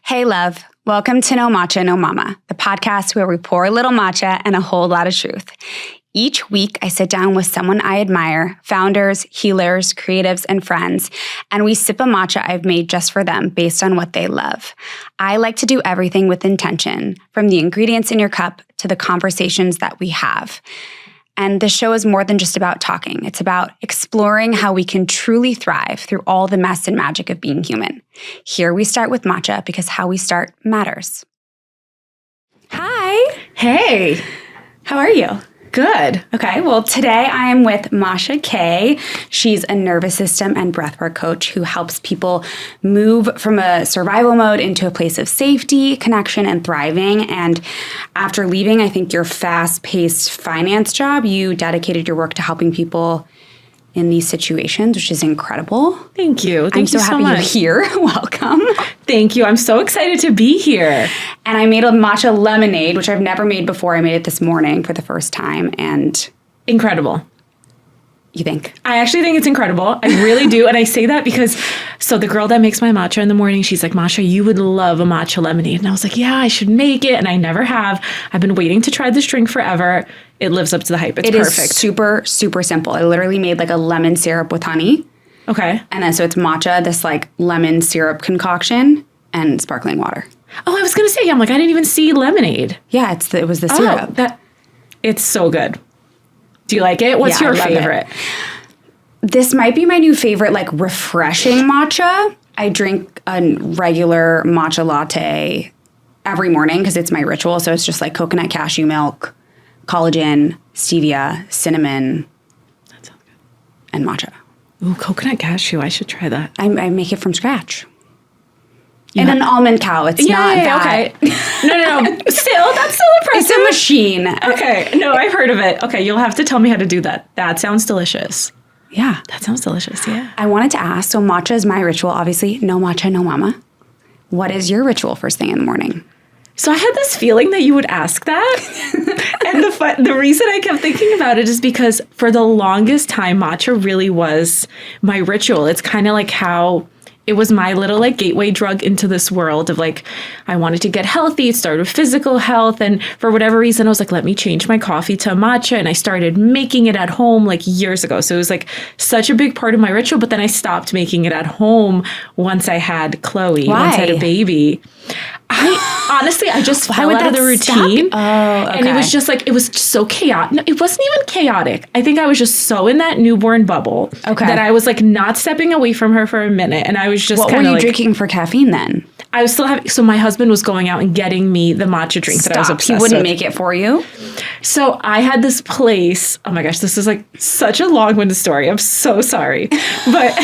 Hey, love. Welcome to No Matcha, No Mama, the podcast where we pour a little matcha and a whole lot of truth. Each week, I sit down with someone I admire, founders, healers, creatives, and friends, and we sip a matcha I've made just for them based on what they love. I like to do everything with intention, from the ingredients in your cup to the conversations that we have. And the show is more than just about talking. It's about exploring how we can truly thrive through all the mess and magic of being human. Here we start with matcha because how we start matters. Hi. Hey. How are you? Good. Okay, well, today I am with Masha Kay. She's a nervous system and breathwork coach who helps people move from a survival mode into a place of safety, connection, and thriving. And after leaving, I think, your fast-paced finance job, you dedicated your work to helping people in these situations, which is incredible. Thank you. I'm so happy you're here. Welcome. Thank you. I'm so excited to be here. And I made a matcha lemonade, which I've never made before. I made it this morning for the first time, and incredible. You think? I actually think it's incredible. I really do. And I say that because, so the girl that makes my matcha in the morning, she's like, Masha, you would love a matcha lemonade. And I was like, yeah, I should make it. And I never have. I've been waiting to try this drink forever. It lives up to the hype. It's perfect. It is super, super simple. I literally made like a lemon syrup with honey. Okay. And then so it's matcha, this like lemon syrup concoction, and sparkling water. Oh, I was going to say, I'm like, I didn't even see lemonade. Yeah, it was the syrup. It's so good. Do you like it? What's your favorite? This might be my new favorite, like refreshing matcha. I drink a regular matcha latte every morning because it's my ritual. So it's just like coconut cashew milk, collagen, stevia, cinnamon, that sounds good, and matcha. Ooh, coconut cashew. I should try that. I make it from scratch. And an almond cow. It's not that. Okay. No. Still, that's so impressive. It's a machine. Okay. No, I've heard of it. Okay, you'll have to tell me how to do that. That sounds delicious. Yeah. That sounds delicious, yeah. I wanted to ask, so matcha is my ritual, obviously. No matcha, no mama. What is your ritual first thing in the morning? So I had this feeling that you would ask that. And the reason I kept thinking about it is because for the longest time, matcha really was my ritual. It's kind of like how it was my little like gateway drug into this world of like, I wanted to get healthy. It started with physical health. And for whatever reason, I was like, let me change my coffee to matcha. And I started making it at home like years ago. So it was like such a big part of my ritual. But then I stopped making it at home once I had Chloe, Why? once I had a baby. I just fell out of the routine. Oh, okay. And it was just like, it was so chaotic. No, it wasn't even chaotic. I think I was just so in that newborn bubble that I was like not stepping away from her for a minute. And I was just What were you drinking for caffeine then? I was still having, so my husband was going out and getting me the matcha drink that I was obsessed with. He wouldn't make it for you? So I had this place, oh my gosh, this is like such a long-winded story. I'm so sorry. But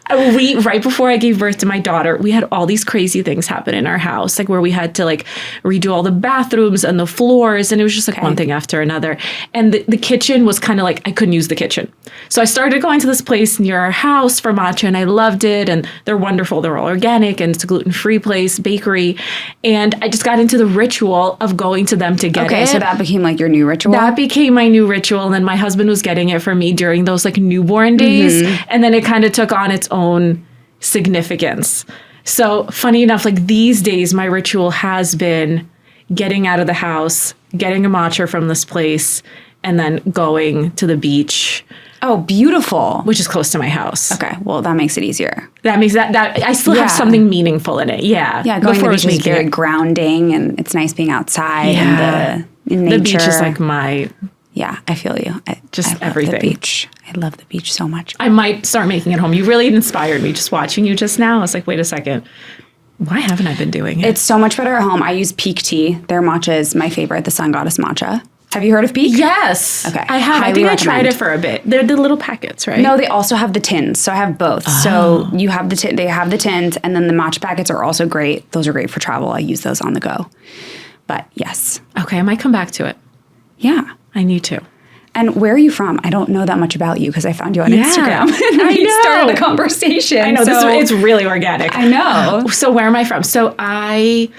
right before I gave birth to my daughter, we had all these crazy things happen in our house, like where we had to like redo all the bathrooms and the floors. And it was just like one thing after another. And the kitchen was kind of like, I couldn't use the kitchen. So I started going to this place near our house for matcha and I loved it. And they're wonderful. They're all organic and it's a gluten-free place, bakery. And I just got into the ritual of going to them to get it. Okay, so that became like your new ritual? That became my new ritual. And then my husband was getting it for me during those like newborn days. Mm-hmm. And then it kind of took on its own significance. So funny enough, like these days, my ritual has been getting out of the house, getting a matcha from this place, and then going to the beach. Oh, beautiful. Which is close to my house. Okay, well, that makes it easier. That makes that I still have something meaningful in it. Yeah. Yeah, going to the beach is very grounding, and it's nice being outside and in nature. The beach is like my... Yeah, I feel you. I love everything. The beach. I love the beach so much. I might start making it home. You really inspired me just watching you just now. I was like, wait a second. Why haven't I been doing it? It's so much better at home. I use Peak Tea. Their matcha is my favorite, the Sun Goddess matcha. Have you heard of Peak? Yes. Okay. I have. I think I tried it for a bit. They're the little packets, right? No, they also have the tins. So I have both. Oh. So you have they have the tins, and then the matcha packets are also great. Those are great for travel. I use those on the go. But yes. Okay, I might come back to it. Yeah. I need to. And where are you from? I don't know that much about you because I found you on Instagram. I know. Started a conversation. I know. It's really organic. I know. So where am I from? So I'm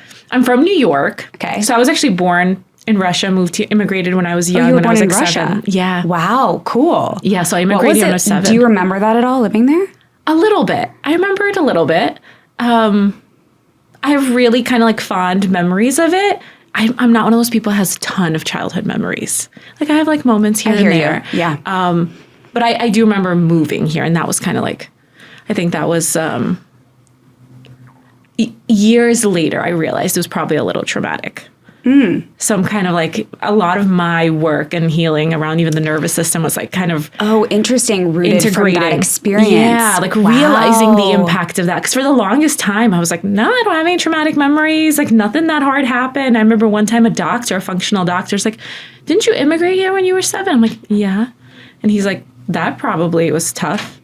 from New York. Okay. So I was actually born in Russia, immigrated when I was young. Oh, you were when born I was in like Russia? 7. Yeah. Wow, cool. Yeah, so I immigrated when I was 7. Do you remember that at all, living there? A little bit. I remember it a little bit. I I have really kind of like fond memories of it. I'm not one of those people who has a ton of childhood memories. Like I have like moments here and there. You. Yeah. But I do remember moving here, and that was kind of like, I think that was years later, I realized it was probably a little traumatic. So I'm kind of like, a lot of my work and healing around even the nervous system was like kind of interesting, rooted from that experience. Yeah, like realizing the impact of that. Because for the longest time, I was like, no, I don't have any traumatic memories. Like nothing that hard happened. I remember one time a functional doctor, was like, didn't you immigrate here when you were 7? I'm like, yeah. And he's like, that probably was tough.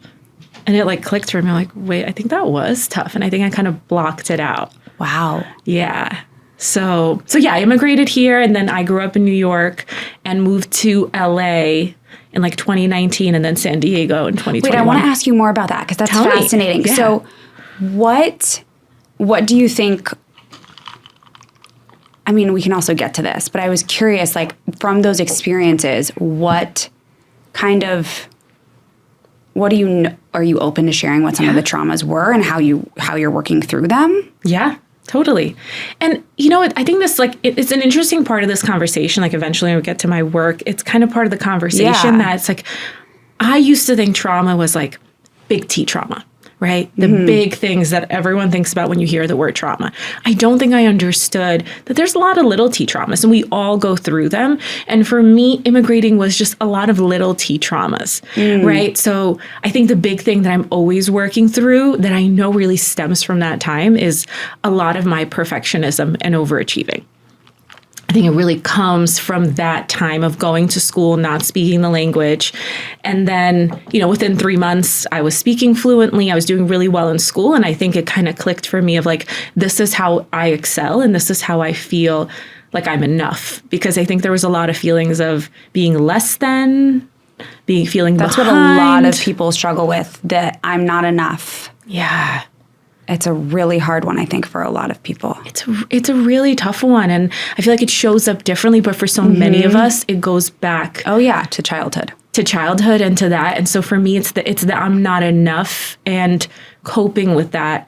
And it like clicked for me. I'm like, wait, I think that was tough. And I think I kind of blocked it out. Wow. Yeah. So yeah, I immigrated here, and then I grew up in New York and moved to LA in like 2019, and then San Diego in 2021. Wait, I want to ask you more about that because that's fascinating. Yeah. So what do you think, I mean, we can also get to this, but I was curious, like from those experiences, what are you open to sharing what some of the traumas were and how you're working through them? Yeah. Totally. And you know what? I think this it's an interesting part of this conversation. Like eventually when we get to my work, it's kind of part of the conversation that it's like, I used to think trauma was like big T trauma, right? The big things that everyone thinks about when you hear the word trauma. I don't think I understood that there's a lot of little T traumas and we all go through them. And for me, immigrating was just a lot of little T traumas, right? So I think the big thing that I'm always working through that I know really stems from that time is a lot of my perfectionism and overachieving. I think it really comes from that time of going to school, not speaking the language. And then, within 3 months, I was speaking fluently. I was doing really well in school. And I think it kind of clicked for me of like, this is how I excel. And this is how I feel like I'm enough. Because I think there was a lot of feelings of being less than, feeling That's behind. what a lot of people struggle with, that I'm not enough. Yeah. It's a really hard one, I think, for a lot of people. It's a really tough one. And I feel like it shows up differently, but for so many of us, it goes back. Oh, yeah, to childhood. To childhood and to that. And so for me, it's the I'm not enough and coping with that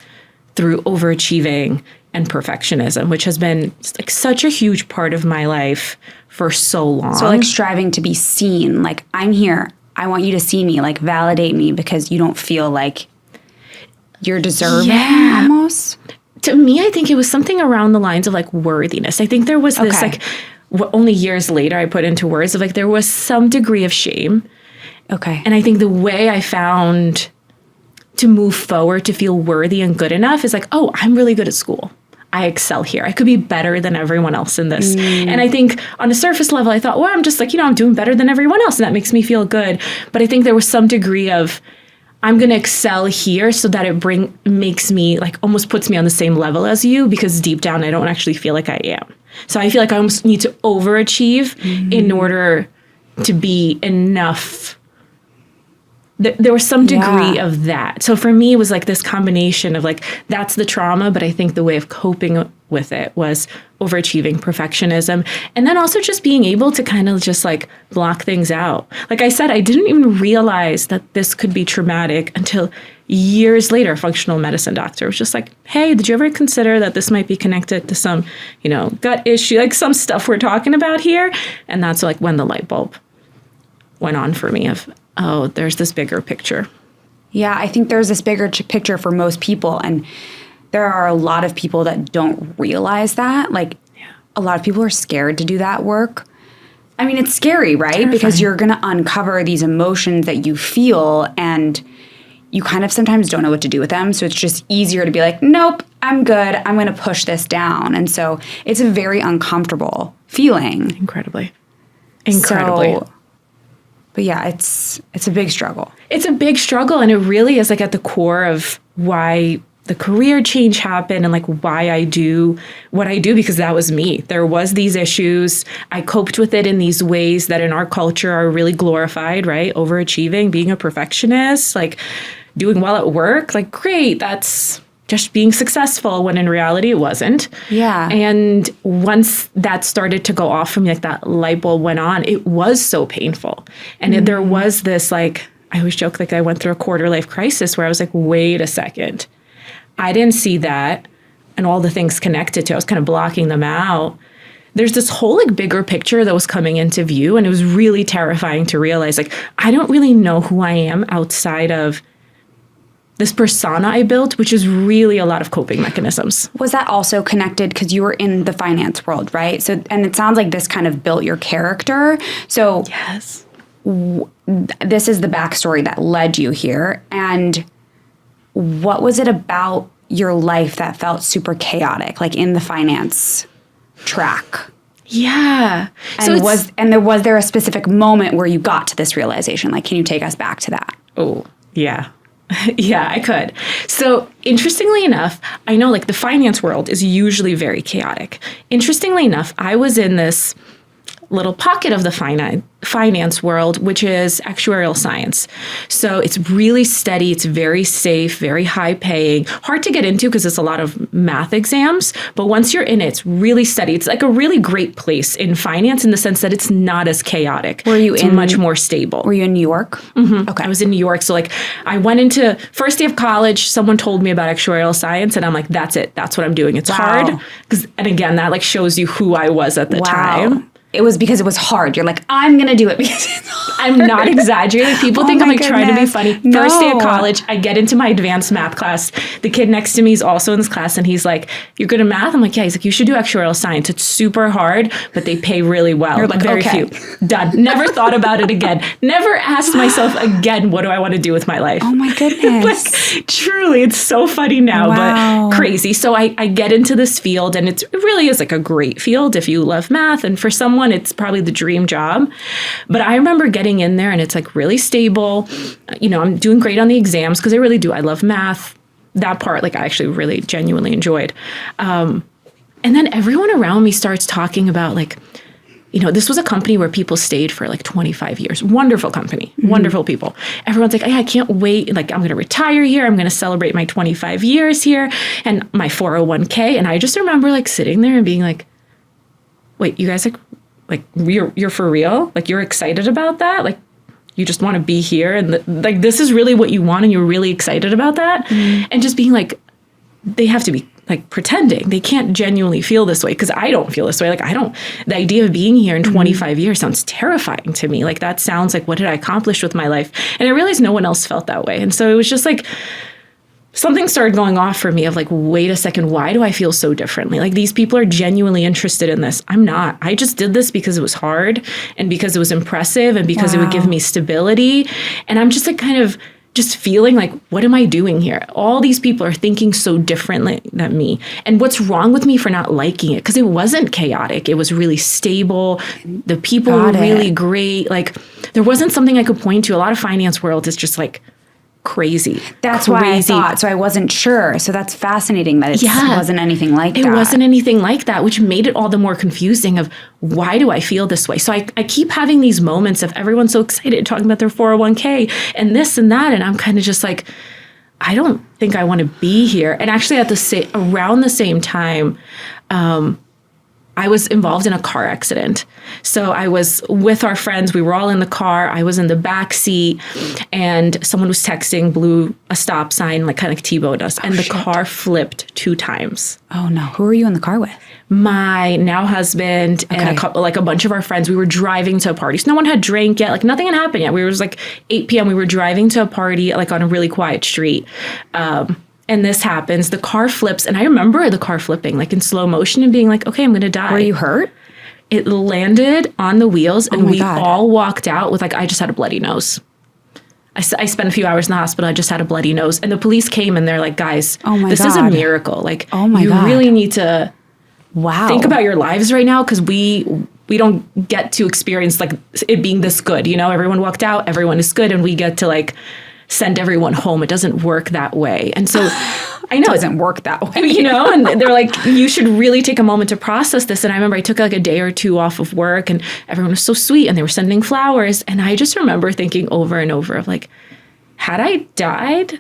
through overachieving and perfectionism, which has been like such a huge part of my life for so long. So like striving to be seen, like I'm here, I want you to see me, like validate me because you don't feel like you're deserving almost? To me, I think it was something around the lines of like worthiness. I think there was this like, what only years later I put into words of like, there was some degree of shame. Okay. And I think the way I found to move forward to feel worthy and good enough is like, oh, I'm really good at school. I excel here. I could be better than everyone else in this. And I think on a surface level, I thought, well, I'm just like, I'm doing better than everyone else. And that makes me feel good. But I think there was some degree of, I'm going to excel here so that it makes me like almost puts me on the same level as you, because deep down, I don't actually feel like I am. So I feel like I almost need to overachieve in order to be enough. There was some degree of that. So for me, it was like this combination of like, that's the trauma, but I think the way of coping with it was overachieving, perfectionism, and then also just being able to kind of just like block things out. Like I said, I didn't even realize that this could be traumatic until years later. A functional medicine doctor was just like, hey, did you ever consider that this might be connected to some, gut issue, like some stuff we're talking about here? And that's like when the light bulb went on for me of, oh, there's this bigger picture. Yeah, I think there's this bigger picture for most people. And there are a lot of people that don't realize that. Like, a lot of people are scared to do that work. I mean, it's scary, right? Terrifying. Because you're going to uncover these emotions that you feel, and you kind of sometimes don't know what to do with them. So it's just easier to be like, nope, I'm good. I'm going to push this down. And so it's a very uncomfortable feeling. Incredibly. But yeah, it's a big struggle. It's a big struggle, and it really is like at the core of why the career change happened and like why I do what I do, because that was me. There was these issues. I coped with it in these ways that in our culture are really glorified, right? Overachieving, being a perfectionist, like doing well at work, like great, that's just being successful, when in reality it wasn't. Yeah. And once that started to go off from me, like that light bulb went on, it was so painful. And there was this like, I always joke, like I went through a quarter life crisis where I was like, wait a second. I didn't see that. and all the things connected to it. I was kind of blocking them out. There's this whole like bigger picture that was coming into view. And it was really terrifying to realize like, I don't really know who I am outside of this persona I built, which is really a lot of coping mechanisms. Was that also connected because you were in the finance world, right? So, and it sounds like this kind of built your character. So Yes. This is the backstory that led you here. And what was it about your life that felt super chaotic, like in the finance track? Yeah. And was there a specific moment where you got to this realization? Like, can you take us back to that? Oh, yeah. Yeah, I could. So interestingly enough, I know like the finance world is usually very chaotic. Interestingly enough, I was in this little pocket of the finance world, which is actuarial science. So it's really steady. It's very safe, very high paying, hard to get into because it's a lot of math exams. But once you're in it, it's really steady. It's like a really great place in finance in the sense that it's not as chaotic. It's much more stable. Were you in New York? Mm-hmm. Okay. I was in New York. So like I went into first day of college, someone told me about actuarial science and I'm like, that's it. That's what I'm doing. It's hard. And again, that like shows you who I was at the time. It was because it was hard. You're like, I'm going to do it because it's hard. I'm not exaggerating. People think I'm like trying to be funny. First day of college, I get into my advanced math class. The kid next to me is also in this class and he's like, you're good at math? I'm like, yeah. He's like, you should do actuarial science. It's super hard, but they pay really well. You're like, very few. Done. Never thought about it again. Never asked myself again, what do I want to do with my life? Oh my goodness. Like truly, it's so funny now, but crazy. So I get into this field and it really is like a great field if you love math. And for someone, it's probably the dream job. But I remember getting in there and it's like really stable. You know, I'm doing great on the exams because I really do. I love math. That part, like I actually really genuinely enjoyed. And then everyone around me starts talking about like, you know, this was a company where people stayed for like 25 years. Wonderful company, wonderful people. Everyone's like, hey, I can't wait. Like, I'm going to retire here. I'm going to celebrate my 25 years here and my 401k. And I just remember like sitting there and being like, wait, you guys like you're for real? Like you're excited about that? Like you just want to be here and like this is really what you want and you're really excited about that? And just being like, they have to be like pretending. They can't genuinely feel this way because I don't feel this way. Like the idea of being here in 25 years sounds terrifying to me. Like that sounds like what did I accomplish with my life? And I realized no one else felt that way. And so it was just like, something started going off for me of like, wait a second, why do I feel so differently? Like these people are genuinely interested in this. I'm not. I just did this because it was hard and because it was impressive and because it would give me stability. And I'm just like kind of just feeling like, what am I doing here? All these people are thinking so differently than me. And what's wrong with me for not liking it? Because it wasn't chaotic. It was really stable. The people were really great. Like there wasn't something I could point to. A lot of finance world is just like, crazy. That's why I thought. So I wasn't sure. So that's fascinating that it wasn't anything like that. It wasn't anything like that, which made it all the more confusing of why do I feel this way? So I keep having these moments of everyone's so excited talking about their 401k and this and that. And I'm kind of just like, I don't think I want to be here. And actually around the same time, I was involved in a car accident. So I was with our friends. We were all in the car. I was in the back seat and someone was texting, blew a stop sign, like kind of T-boned us. And the car flipped 2 times. Oh no. Who were you in the car with? My now husband and a bunch of our friends. We were driving to a party. So no one had drank yet. Like nothing had happened yet. We were like 8 p.m. We were driving to a party like on a really quiet street. And this happens, the car flips, and I remember the car flipping, like in slow motion and being like, okay, I'm going to die. Were you hurt? It landed on the wheels, and we all walked out with like, I just had a bloody nose. I spent a few hours in the hospital, I just had a bloody nose. And the police came, and they're like, guys, this is a miracle. Like, you really need to think about your lives right now, because we don't get to experience like it being this good. You know, everyone walked out, everyone is good, and we get to like send everyone home. It doesn't work that way. And so I know it doesn't work that way, you know, and they're like, you should really take a moment to process this. And I remember I took like a day or 2 off of work and everyone was so sweet and they were sending flowers. And I just remember thinking over and over of like, had I died,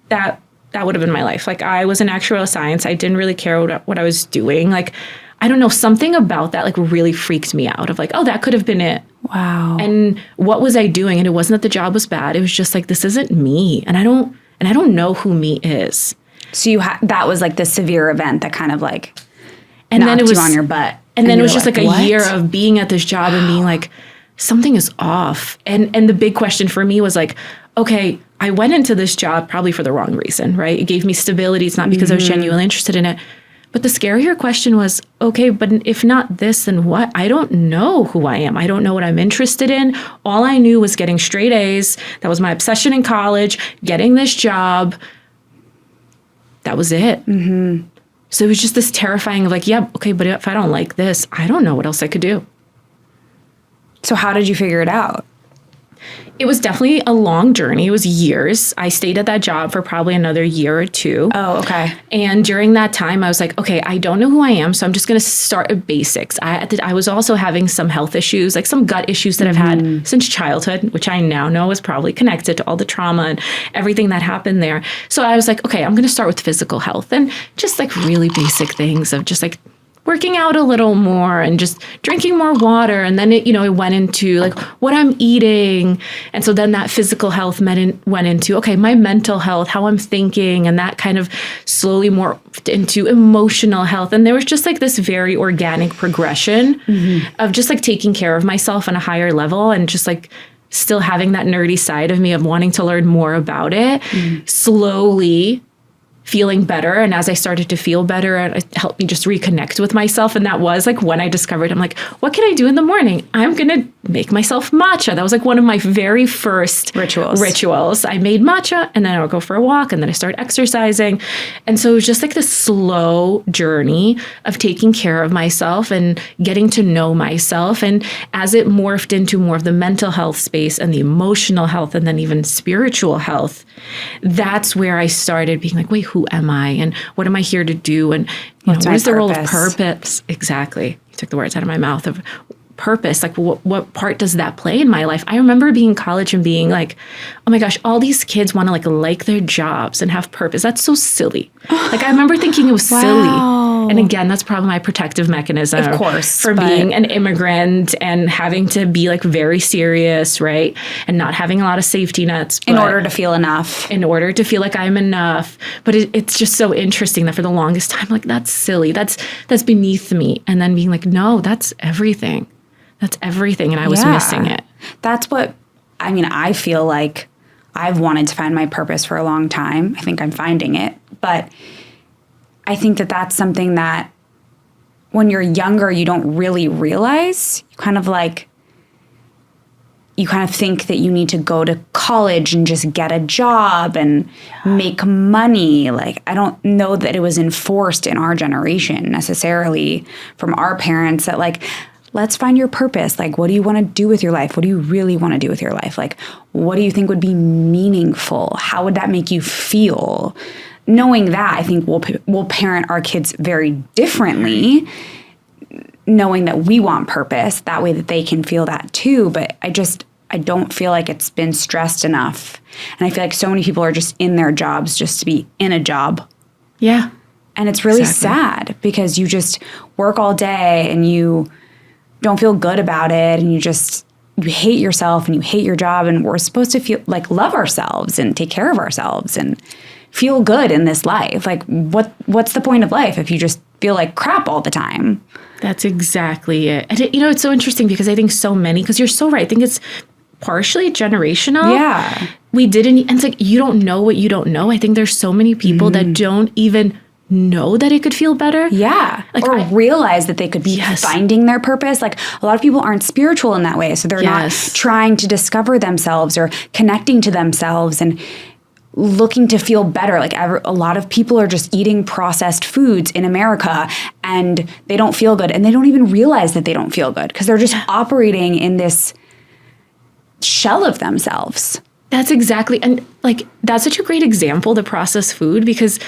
that would have been my life. Like I was in actuarial science. I didn't really care what I was doing. Like, I don't know, something about that like really freaked me out of like, oh, that could have been it. Wow. And what was I doing? And it wasn't that the job was bad. It was just like, this isn't me. And I don't know who me is. So that was like the severe event that kind of like and knocked then it was you on your butt. And then it was just like a what? year of being at this job and being like, something is off. And the big question for me was like, okay, I went into this job probably for the wrong reason, right? It gave me stability. It's not because I was genuinely interested in it. But the scarier question was, okay, but if not this, then what? I don't know who I am. I don't know what I'm interested in. All I knew was getting straight A's. That was my obsession in college, getting this job. That was it. Mm-hmm. So it was just this terrifying of like, yeah, okay, but if I don't like this, I don't know what else I could do. So how did you figure it out? It was definitely a long journey. It was years. I stayed at that job for probably another year or two. Oh, okay. And during that time, I was like, okay, I don't know who I am, so I'm just going to start at basics. I was also having some health issues, like some gut issues that I've had since childhood, which I now know is probably connected to all the trauma and everything that happened there. So I was like, okay, I'm going to start with physical health and just like really basic things of just like working out a little more and just drinking more water. And then it went into like what I'm eating. And so then that physical health went into, okay, my mental health, how I'm thinking, and that kind of slowly morphed into emotional health. And there was just like this very organic progression of just like taking care of myself on a higher level and just like still having that nerdy side of me of wanting to learn more about it, slowly feeling better. And as I started to feel better, it helped me just reconnect with myself. And that was like when I discovered, I'm like, what can I do in the morning? I'm going to make myself matcha. That was like one of my very first rituals. I made matcha and then I would go for a walk and then I started exercising. And so it was just like this slow journey of taking care of myself and getting to know myself. And as it morphed into more of the mental health space and the emotional health and then even spiritual health, that's where I started being like, wait, who am I? And what am I here to do? And what is the role of purpose? Exactly. You took the words out of my mouth of purpose. Like what part does that play in my life? I remember being in college and being like, oh my gosh, all these kids want to like their jobs and have purpose. That's so silly. Like I remember thinking it was silly. And again, that's probably my protective mechanism, of course, for being an immigrant and having to be like very serious, right? And not having a lot of safety nets. In order to feel enough. In order to feel like I'm enough. But it's just so interesting that for the longest time, like that's silly. That's beneath me. And then being like, no, that's everything. That's everything. And I was missing it. That's what, I mean, I feel like I've wanted to find my purpose for a long time. I think I'm finding it. But I think that that's something that when you're younger, you don't really realize. You kind of think that you need to go to college and just get a job and make money. Like, I don't know that it was enforced in our generation necessarily from our parents that like, let's find your purpose. Like, what do you want to do with your life? What do you really want to do with your life? Like, what do you think would be meaningful? How would that make you feel? Knowing that, I think we'll parent our kids very differently, knowing that we want purpose, that way that they can feel that too. But I don't feel like it's been stressed enough. And I feel like so many people are just in their jobs just to be in a job. Yeah. And it's really sad because you just work all day and you don't feel good about it and you hate yourself and you hate your job, and we're supposed to feel like love ourselves and take care of ourselves and feel good in this life. Like what's the point of life if you just feel like crap all the time? That's exactly it. And it's so interesting because I think so many, because you're so right. I think it's partially generational. Yeah. And it's like, you don't know what you don't know. I think there's so many people that don't even know that it could feel better. Yeah. Like, or realize that they could be finding their purpose. Like a lot of people aren't spiritual in that way. So they're not trying to discover themselves or connecting to themselves and looking to feel better. Like a lot of people are just eating processed foods in America and they don't feel good. And they don't even realize that they don't feel good because they're just operating in this shell of themselves. That's exactly. And like, that's such a great example, the processed food, because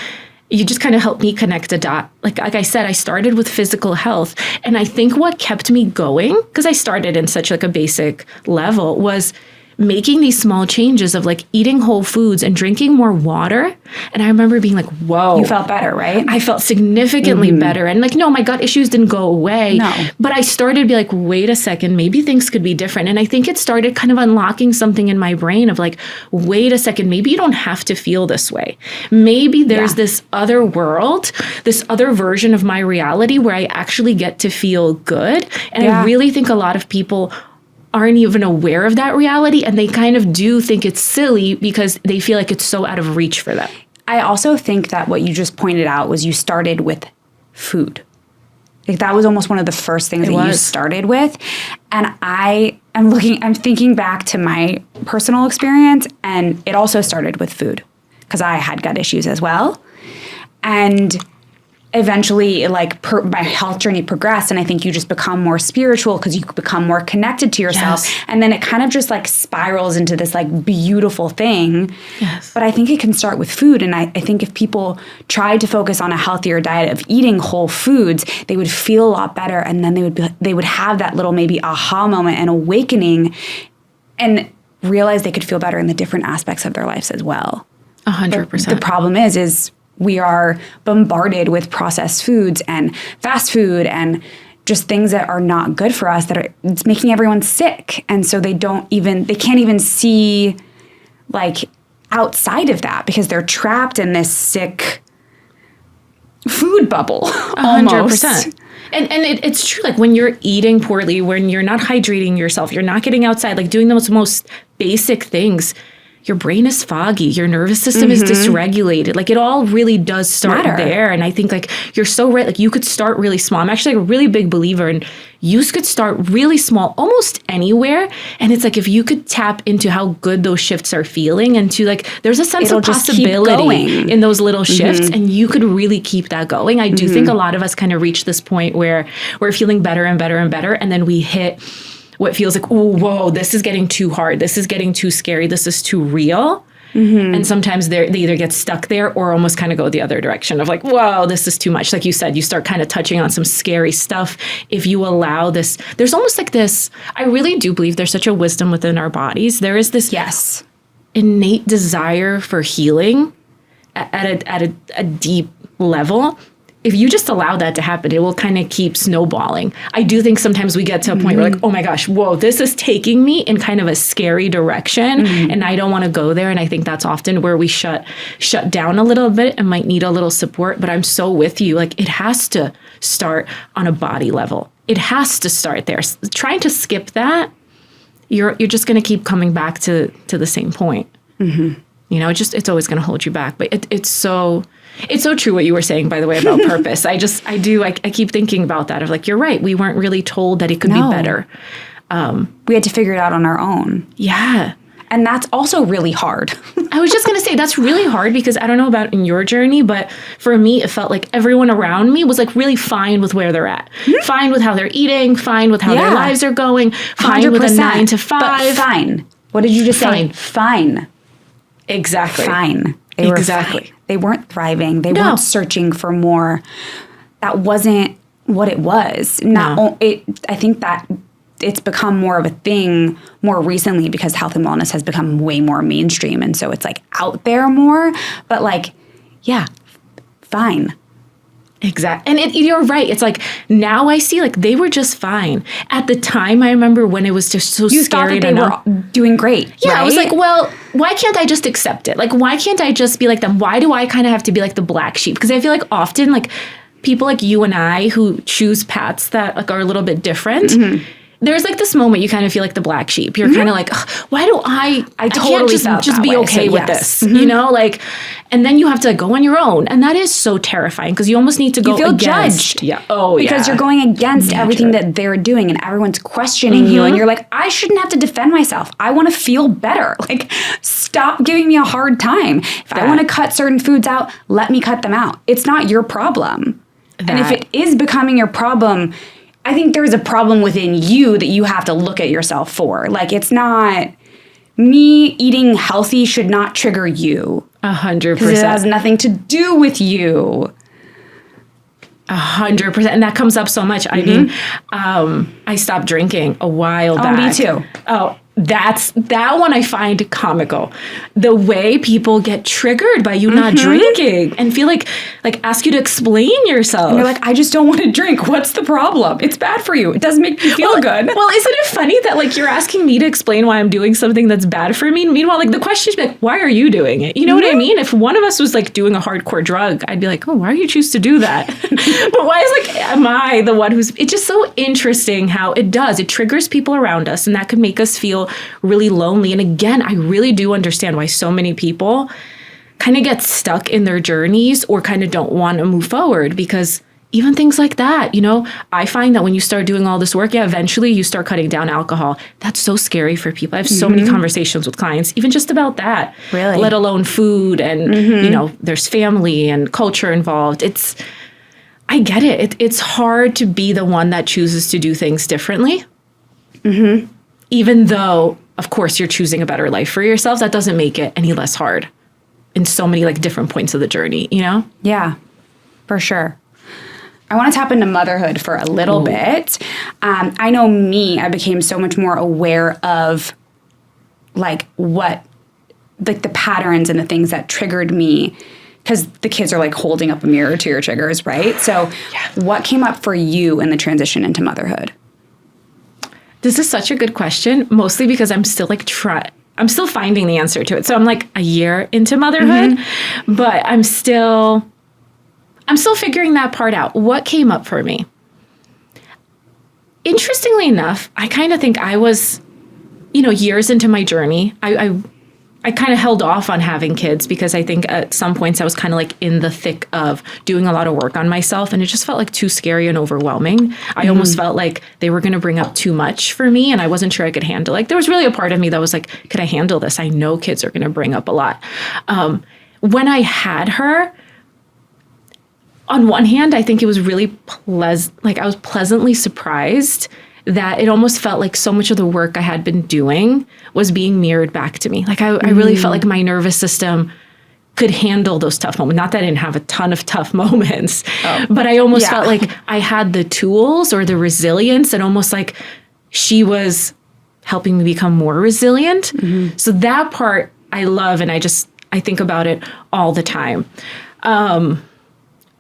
you just kind of helped me connect a dot. Like I said, I started with physical health. And I think what kept me going, because I started in such like a basic level, was making these small changes of like eating whole foods and drinking more water. And I remember being like, whoa. You felt better, right? I felt significantly better. And like, no, my gut issues didn't go away. No. But I started to be like, wait a second, maybe things could be different. And I think it started kind of unlocking something in my brain of like, wait a second, maybe you don't have to feel this way. Maybe there's this other world, this other version of my reality where I actually get to feel good. And I really think a lot of people aren't even aware of that reality, and they kind of do think it's silly because they feel like it's so out of reach for them. I also think that what you just pointed out was you started with food. Like that was almost one of the first things you started with. And I'm thinking back to my personal experience, and it also started with food because I had gut issues as well. And eventually, like my health journey progressed, and I think you just become more spiritual because you become more connected to yourself. Yes. And then it kind of just like spirals into this like beautiful thing. Yes. But I think it can start with food. And I think if people tried to focus on a healthier diet of eating whole foods, they would feel a lot better. And then they would have that little maybe aha moment and awakening and realize they could feel better in the different aspects of their lives as well. 100%. The problem is we are bombarded with processed foods and fast food and just things that are not good for us, it's making everyone sick. And so they can't even see like outside of that because they're trapped in this sick food bubble. 100%. And it's true, like when you're eating poorly, when you're not hydrating yourself, you're not getting outside, like doing those most basic things, your brain is foggy, your nervous system is dysregulated. Like it all really does start there. And I think like you're so right, like you could start really small. I'm actually like a really big believer in you could start really small almost anywhere. And it's like if you could tap into how good those shifts are feeling and to like there's a sense of possibility in those little shifts and you could really keep that going. I do think a lot of us kind of reach this point where we're feeling better and better and better. And then we hit what feels like, oh, whoa, this is getting too hard. This is getting too scary. This is too real. And sometimes they either get stuck there or almost kind of go the other direction of like, whoa, this is too much. Like you said, you start kind of touching on some scary stuff. If you allow this, there's almost like this, I really do believe there's such a wisdom within our bodies. There is this innate desire for healing at a deep level. If you just allow that to happen, it will kind of keep snowballing. I do think sometimes we get to a point where like, oh my gosh, whoa, this is taking me in kind of a scary direction and I don't want to go there. And I think that's often where we shut down a little bit and might need a little support. But I'm so with you. Like it has to start on a body level. It has to start there. Trying to skip that, you're just going to keep coming back to the same point. You know, it's always going to hold you back. But it's so true what you were saying, by the way, about purpose. I keep thinking about that of like, you're right. We weren't really told that it could be better. We had to figure it out on our own. Yeah. And that's also really hard. I was just going to say that's really hard because I don't know about in your journey, but for me, it felt like everyone around me was like really fine with where they're at. Fine with how they're eating, fine with how their lives are going, fine 100%. With a 9 to 5. But fine. What did you just say? Fine. Exactly. Fine. They were fine. They weren't thriving. They weren't searching for more. That wasn't what it was. I think that it's become more of a thing more recently because health and wellness has become way more mainstream. And so it's like out there more. But like, yeah, fine. Exactly. And you're right. It's like now I see like they were just fine. At the time, I remember when it was just so you scary. You thought that they were doing great. Yeah. Right? I was like, well, why can't I just accept it? Like, why can't I just be like them? Why do I kind of have to be like the black sheep? Because I feel like often like people like you and I who choose paths that like are a little bit different, there's like this moment you kind of feel like the black sheep. You're kind of like, why do I totally can't just be okay with this, you know, like, and then you have to go on your own. And that is so terrifying because you almost need to go feel against. Judged. Yeah. Oh, because you're going against everything that they're doing and everyone's questioning you. And you're like, I shouldn't have to defend myself. I want to feel better. Like, stop giving me a hard time. If I want to cut certain foods out, let me cut them out. It's not your problem. And if it is becoming your problem, I think there's a problem within you that you have to look at yourself for. Like, it's not me eating healthy should not trigger you. 100%. Because it has nothing to do with you. 100%. And that comes up so much. I mean, I stopped drinking a while back. Me too. Oh, that one I find comical. The way people get triggered by you not drinking and feel like ask you to explain yourself. And you're like, I just don't want to drink. What's the problem? It's bad for you. It doesn't make you feel good. Well, isn't it funny that like you're asking me to explain why I'm doing something that's bad for me? Meanwhile, like the question is like, why are you doing it? You know what I mean? If one of us was like doing a hardcore drug, I'd be like, oh, why do you choose to do that? But why is like, am I the one who's, it's just so interesting how it does. It triggers people around us and that could make us feel really lonely. And again, I really do understand why so many people kind of get stuck in their journeys or kind of don't want to move forward, because even things like that, you know, I find that when you start doing all this work, eventually you start cutting down alcohol. That's so scary for people. I have so many conversations with clients, even just about that, really, let alone food and, you know, there's family and culture involved. I get it. It's hard to be the one that chooses to do things differently. Even though, of course, you're choosing a better life for yourself, that doesn't make it any less hard in so many like different points of the journey, you know? Yeah, for sure. I want to tap into motherhood for a little bit. I know I became so much more aware of like the patterns and the things that triggered me, because the kids are like holding up a mirror to your triggers, right? So what came up for you in the transition into motherhood? This is such a good question, mostly because I'm still like I'm still finding the answer to it. So I'm like a year into motherhood, but I'm still figuring that part out. What came up for me? Interestingly enough, I kind of think I was, you know, years into my journey. I kind of held off on having kids because I think at some points I was kind of like in the thick of doing a lot of work on myself, and it just felt like too scary and overwhelming. I almost felt like they were going to bring up too much for me, and I wasn't sure I could handle. Like there was really a part of me that was like, could I handle this? I know kids are going to bring up a lot. When I had her, on one hand, I think it was really I was pleasantly surprised that it almost felt like so much of the work I had been doing was being mirrored back to me. Like I really felt like my nervous system could handle those tough moments. Not that I didn't have a ton of tough moments, but I almost felt like I had the tools or the resilience, and almost like she was helping me become more resilient. So that part I love, and I think about it all the time.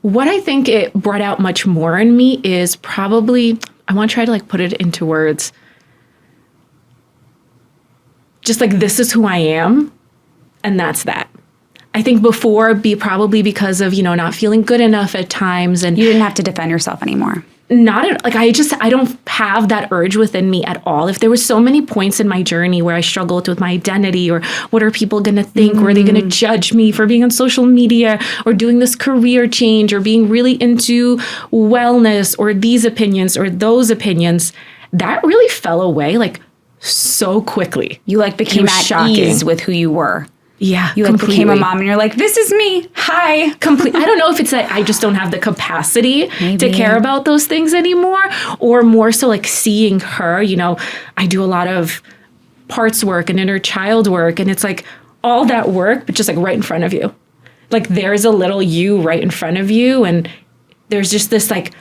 What I think it brought out much more in me is probably, I want to try to like put it into words. Just like, this is who I am, and that's that. I think before, probably because of, you know, not feeling good enough at times, and you didn't have to defend yourself anymore. I don't have that urge within me at all. If there were so many points in my journey where I struggled with my identity, or what are people going to think, or are they going to judge me for being on social media, or doing this career change, or being really into wellness, or these opinions or those opinions, that really fell away like so quickly. You like became at ease with who you were. Yeah, you like became a mom, and you're like, this is me. Hi. I don't know if it's that I just don't have the capacity to care about those things anymore, or more so like seeing her, you know, I do a lot of parts work and inner child work, and it's like all that work, but just like right in front of you. Like there's a little you right in front of you, and there's just this like,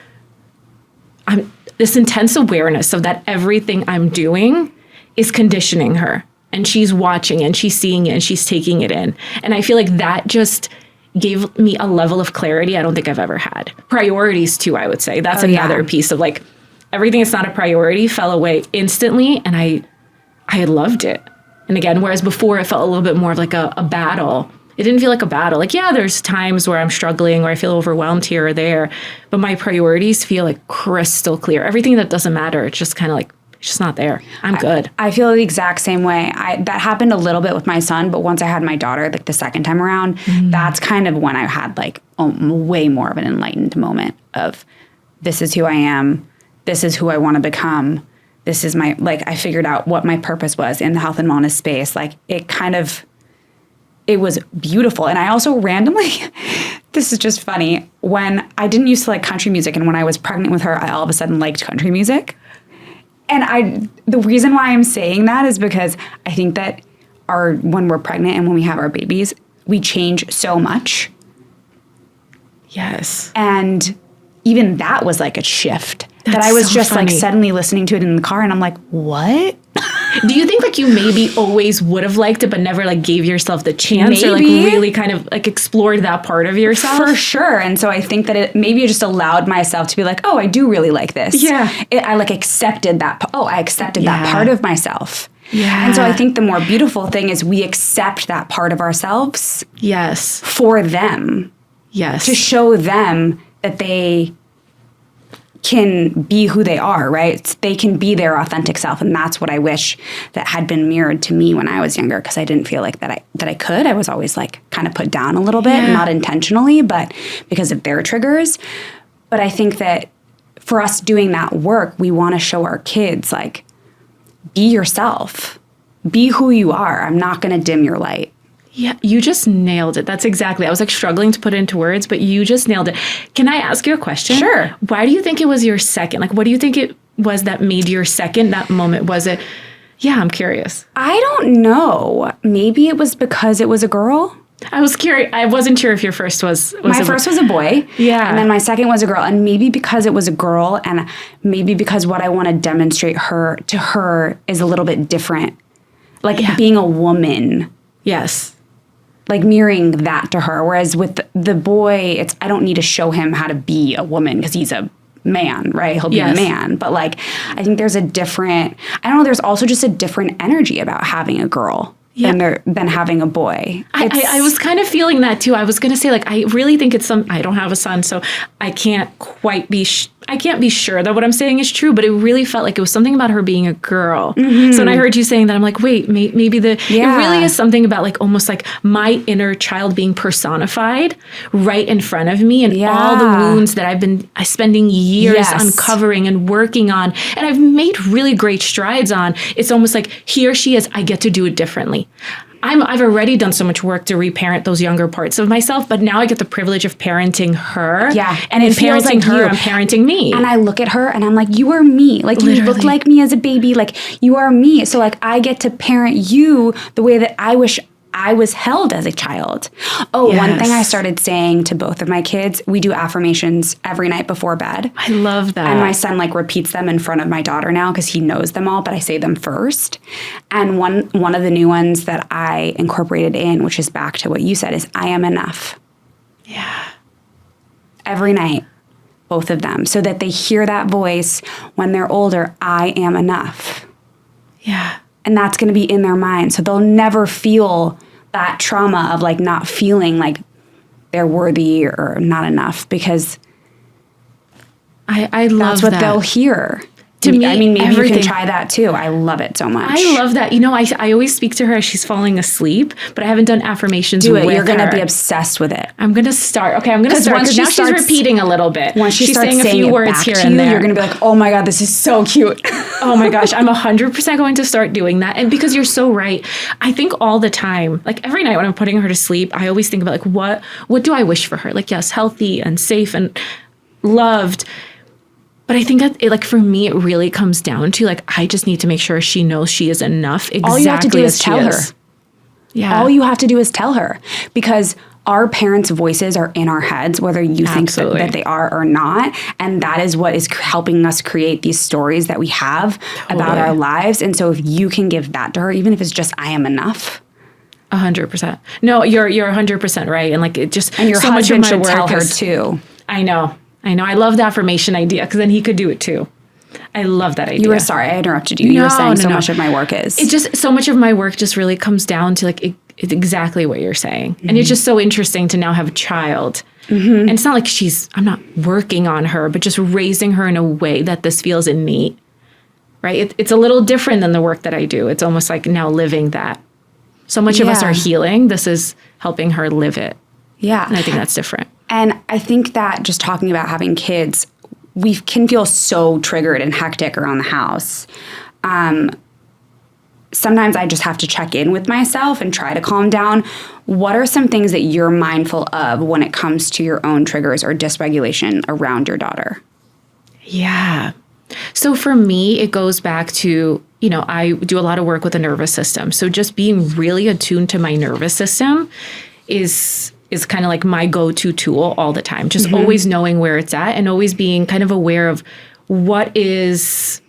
this intense awareness of that everything I'm doing is conditioning her. And she's watching, and she's seeing it, and she's taking it in. And I feel like that just gave me a level of clarity I don't think I've ever had. Priorities too, I would say. That's another piece of like, everything that's not a priority fell away instantly, and I loved it. And again, whereas before it felt a little bit more of like a battle. It didn't feel like a battle. Like, yeah, there's times where I'm struggling, or I feel overwhelmed here or there, but my priorities feel like crystal clear. Everything that doesn't matter, it's just kind of like, it's just not there. I'm good. I feel the exact same way. That happened a little bit with my son, but once I had my daughter, like the second time around, that's kind of when I had like way more of an enlightened moment of, this is who I am. This is who I want to become. This is my, like, I figured out what my purpose was in the health and wellness space. Like it was beautiful. And I also randomly, this is just funny, when I didn't used to like country music, and when I was pregnant with her, I all of a sudden liked country music. And the reason why I'm saying that is because I think that when we're pregnant and when we have our babies, we change so much. Yes. And even that was like a shift. That I was so just funny. Like suddenly listening to it in the car, and I'm like, what? Do you think like you maybe always would have liked it, but never like gave yourself the chance or like really kind of like explored that part of yourself? For sure. And so I think that it maybe just allowed myself to be like, oh, I do really like this. Yeah. I like accepted that. I accepted that part of myself. Yeah. And so I think the more beautiful thing is we accept that part of ourselves. Yes. For them. Yes. To show them that they can be who they are, right? They can be their authentic self. And that's what I wish that had been mirrored to me when I was younger, because I didn't feel like that I could. I was always like kind of put down a little bit, not intentionally, but because of their triggers. But I think that for us doing that work, we want to show our kids, like, be yourself. Be who you are. I'm not going to dim your light. Yeah, you just nailed it. That's exactly. I was like struggling to put it into words, but you just nailed it. Can I ask you a question? Sure. Why do you think it was your second? Like, what do you think it was that made your second, that moment? Was it? Yeah, I'm curious. I don't know. Maybe it was because it was a girl. I was curious. I wasn't sure if your first was my first was a boy. Yeah. And then my second was a girl. And maybe because it was a girl, and maybe because what I want to demonstrate to her is a little bit different. Like being a woman. Yes. Like mirroring that to her. Whereas with the boy, I don't need to show him how to be a woman because he's a man, right? He'll be a man. But like, I think there's there's also just a different energy about having a girl than having a boy. I was kind of feeling that too. I was going to say, like, I really think I don't have a son, so I can't quite be, I can't be sure that what I'm saying is true, but it really felt like it was something about her being a girl. Mm-hmm. So when I heard you saying that, I'm like, wait, maybe it really is something about like almost like my inner child being personified right in front of me, and all the wounds that I've been spending years uncovering and working on, and I've made really great strides on. It's almost like here she is, I get to do it differently. I've already done so much work to reparent those younger parts of myself, but now I get the privilege of parenting her. Yeah. And in parenting her, I'm parenting me. And I look at her and I'm like, you are me. Like, you look like me as a baby. Like, you are me. So like, I get to parent you the way that I wish I was held as a child. Oh, one thing I started saying to both of my kids, we do affirmations every night before bed. I love that. And my son like repeats them in front of my daughter now because he knows them all, but I say them first. And one of the new ones that I incorporated in, which is back to what you said, is I am enough. Yeah. Every night, both of them, so that they hear that voice when they're older, I am enough. Yeah. And that's going to be in their mind. So they'll never feel that trauma of like not feeling like they're worthy or not enough, because I love that's what that. They'll hear. To me, I mean, maybe everything. you can try that too. I love it so much. I love that. You know, I always speak to her as she's falling asleep, but I haven't done affirmations with her. You're going to be obsessed with it. I'm going to start. Okay, I'm going to start because now she's repeating a little bit. Once she's saying a few words here and there, you're going to be like, oh my God, this is so cute. Oh my gosh, I'm 100% going to start doing that. And because you're so right, I think all the time, like every night when I'm putting her to sleep, I always think about like, what do I wish for her? Like, yes, healthy and safe and loved. But I think that like for me, it really comes down to like, I just need to make sure she knows she is enough. Exactly. All you have to do is tell her. Yeah. All you have to do is tell her, because our parents' voices are in our heads, whether you think that they are or not. And that is what is helping us create these stories that we have about our lives. And so if you can give that to her, even if it's just, I am enough. 100%. No, you're 100% right. And like, it just, and your so much of husband my should work tell her too. I know. I love the affirmation idea, because then he could do it too. I love that idea. You were sorry, I interrupted you. You were saying so much of my work is. It's just so much of my work just really comes down to like it's exactly what you're saying. Mm-hmm. And it's just so interesting to now have a child. Mm-hmm. And it's not like I'm not working on her, but just raising her in a way that this feels innate, right? It's a little different than the work that I do. It's almost like now living that. So much of us are healing. This is helping her live it. Yeah. And I think that's different. And I think that just talking about having kids, we can feel so triggered and hectic around the house. Sometimes I just have to check in with myself and try to calm down. What are some things that you're mindful of when it comes to your own triggers or dysregulation around your daughter? Yeah. So for me, it goes back to, I do a lot of work with the nervous system. So just being really attuned to my nervous system is kind of like my go-to tool all the time. Just always knowing where it's at and always being kind of aware of what is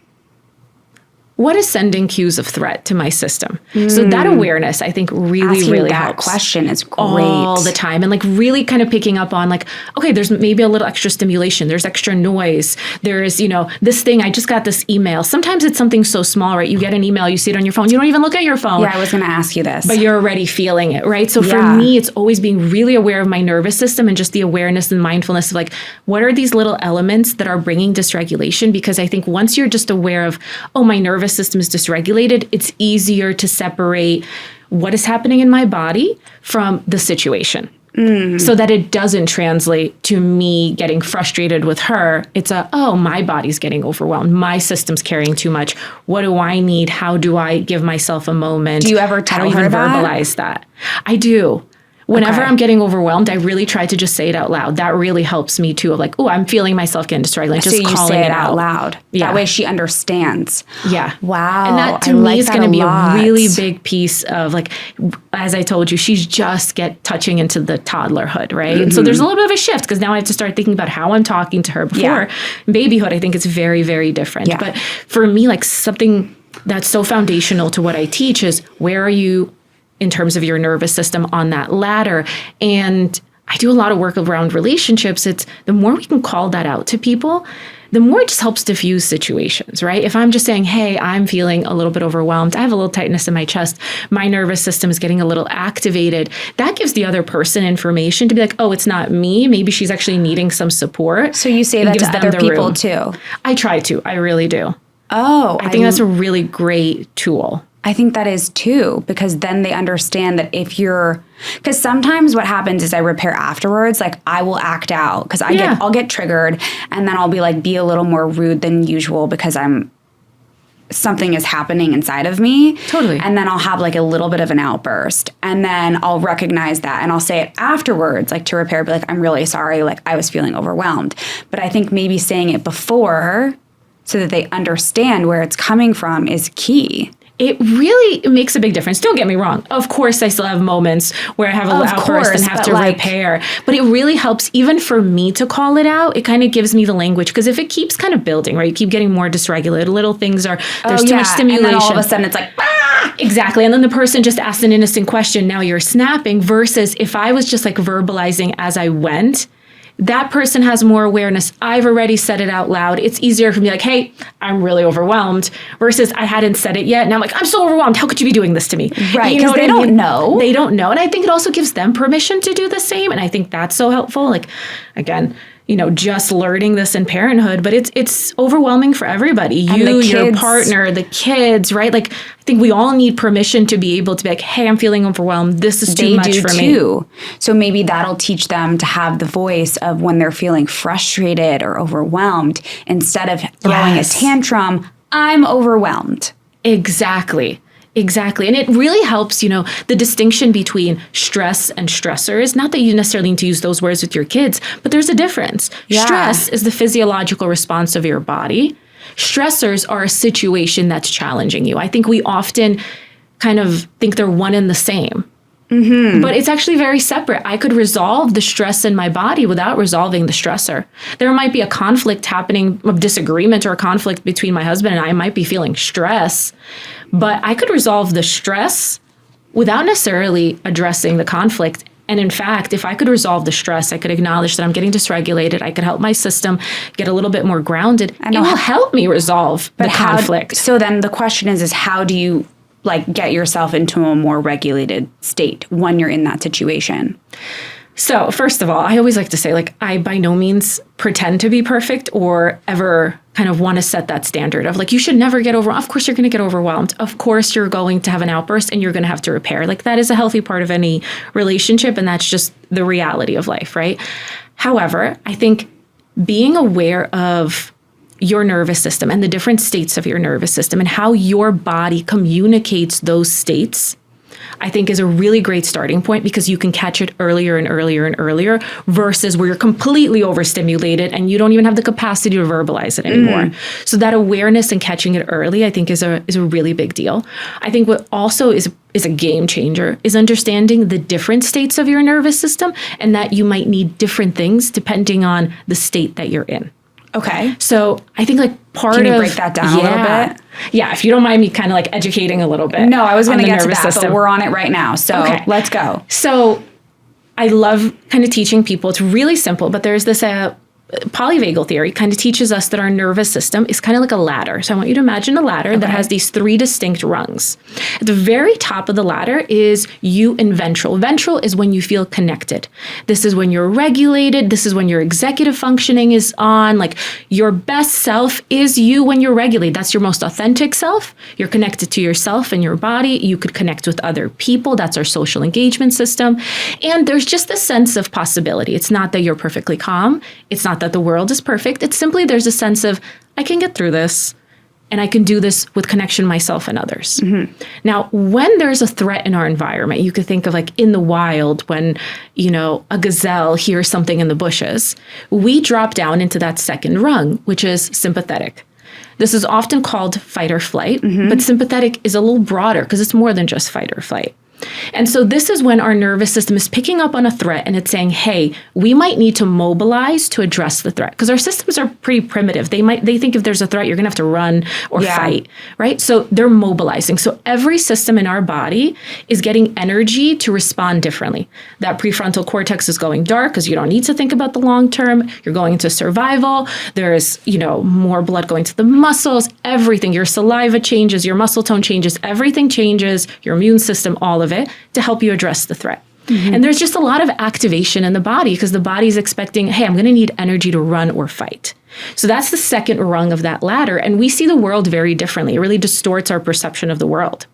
what is sending cues of threat to my system? So that awareness, I think, really, Asking really that helps. question is great. All the time. And like really kind of picking up on like, okay, there's maybe a little extra stimulation. There's extra noise. There's, you know, this thing, I just got this email. Sometimes it's something so small, right? You get an email, you see it on your phone. You don't even look at your phone. Yeah, I was going to ask you this. But you're already feeling it, right? So for me, it's always being really aware of my nervous system and just the awareness and mindfulness of like, what are these little elements that are bringing dysregulation? Because I think once you're just aware of, oh, my nervous system is dysregulated, it's easier to separate what is happening in my body from the situation. So that it doesn't translate to me getting frustrated with her. It's my body's getting overwhelmed. My system's carrying too much. What do I need? How do I give myself a moment? Do you ever tell her I don't even that? verbalize that. I do. Whenever I'm getting overwhelmed, I really try to just say it out loud. That really helps me too. Of like, oh, I'm feeling myself getting dysregulated. Just so you calling say it out loud. Yeah. That way she understands. Yeah. Wow. And that to me is going to be a really big piece of like, as I told you, she's just touching into the toddlerhood, right? And so there's a little bit of a shift because now I have to start thinking about how I'm talking to her. Before in babyhood, I think it's very, very different. Yeah. But for me, like something that's so foundational to what I teach is where are you in terms of your nervous system on that ladder? And I do a lot of work around relationships. It's the more we can call that out to people, the more it just helps diffuse situations, right? If I'm just saying, hey, I'm feeling a little bit overwhelmed, I have a little tightness in my chest, my nervous system is getting a little activated, that gives the other person information to be like, oh, it's not me. Maybe she's actually needing some support. So you say that to other people too? I try to. I really do. Oh. I think that's a really great tool. I think that is too, because then they understand that because sometimes what happens is I repair afterwards, like I will act out because I'll get triggered and then I'll be a little more rude than usual because something is happening inside of me. Totally. And then I'll have like a little bit of an outburst and then I'll recognize that and I'll say it afterwards, like to repair, be like, I'm really sorry. Like I was feeling overwhelmed. But I think maybe saying it before so that they understand where it's coming from is key. It really makes a big difference. Don't get me wrong. Of course, I still have moments where I have a little outburst and have to repair. But it really helps, even for me to call it out. It kind of gives me the language. Because if it keeps kind of building, right, you keep getting more dysregulated. Little things there's too much stimulation. And then all of a sudden it's like, ah! Exactly. And then the person just asked an innocent question. Now you're snapping. Versus if I was just like verbalizing as I went, that person has more awareness. I've already said it out loud. It's easier for me like, hey, I'm really overwhelmed versus I hadn't said it yet. And I'm like, I'm so overwhelmed. How could you be doing this to me? Right. Because they don't know. They don't know. And I think it also gives them permission to do the same. And I think that's so helpful. Like, again, just learning this in parenthood, but it's overwhelming for everybody. You, your partner, the kids, right? Like, I think we all need permission to be able to be like, hey, I'm feeling overwhelmed. This is too much for me. So maybe that'll teach them to have the voice of when they're feeling frustrated or overwhelmed, instead of throwing a tantrum, I'm overwhelmed. Exactly. And it really helps, the distinction between stress and stressors. Not that you necessarily need to use those words with your kids, but there's a difference. Yeah. Stress is the physiological response of your body. Stressors are a situation that's challenging you. I think we often kind of think they're one and the same. Mm-hmm. But it's actually very separate. I could resolve the stress in my body without resolving the stressor. There might be a conflict happening of disagreement or a conflict between my husband and I might be feeling stress, but I could resolve the stress without necessarily addressing the conflict. And in fact, if I could resolve the stress, I could acknowledge that I'm getting dysregulated. I could help my system get a little bit more grounded. It will help me resolve the conflict. So then the question is how do you get yourself into a more regulated state when you're in that situation? So first of all, I always like to say, I by no means pretend to be perfect or ever kind of want to set that standard of you should never get overwhelmed. Of course, you're going to get overwhelmed. Of course, you're going to have an outburst and you're going to have to repair. That is a healthy part of any relationship. And that's just the reality of life, right? However, I think being aware of your nervous system and the different states of your nervous system and how your body communicates those states, I think is a really great starting point because you can catch it earlier and earlier and earlier versus where you're completely overstimulated and you don't even have the capacity to verbalize it anymore. So that awareness and catching it early, I think is a really big deal. I think what also is a game changer is understanding the different states of your nervous system and that you might need different things depending on the state that you're in. Okay. So I think part of... Can you break that down a little bit? Yeah, if you don't mind me kind of like educating a little bit. No, I was going to get to that, system. but we're on it right now. So let's go. So I love kind of teaching people. It's really simple, but there's this polyvagal theory kind of teaches us that our nervous system is kind of like a ladder. So I want you to imagine a ladder that has these 3 distinct rungs. At the very top of the ladder is you and ventral. Ventral is when you feel connected. This is when you're regulated. This is when your executive functioning is on. Like your best self is you when you're regulated. That's your most authentic self. You're connected to yourself and your body. You could connect with other people. That's our social engagement system. And there's just a sense of possibility. It's not that you're perfectly calm. It's not that the world is perfect. It's simply there's a sense of, I can get through this and I can do this with connection myself and others. Mm-hmm. Now, when there's a threat in our environment, you could think of like in the wild when, a gazelle hears something in the bushes, we drop down into that second rung, which is sympathetic. This is often called fight or flight, but sympathetic is a little broader because it's more than just fight or flight. And so this is when our nervous system is picking up on a threat and it's saying, hey, we might need to mobilize to address the threat. Because our systems are pretty primitive. They think if there's a threat, you're going to have to run or fight, right? So they're mobilizing. So every system in our body is getting energy to respond differently. That prefrontal cortex is going dark because you don't need to think about the long term. You're going into survival. There's, more blood going to the muscles, everything. Your saliva changes, your muscle tone changes, everything changes, your immune system, all of it to help you address the threat. Mm-hmm. And there's just a lot of activation in the body because the body's expecting, hey, I'm going to need energy to run or fight. So that's the second rung of that ladder. And we see the world very differently. It really distorts our perception of the world.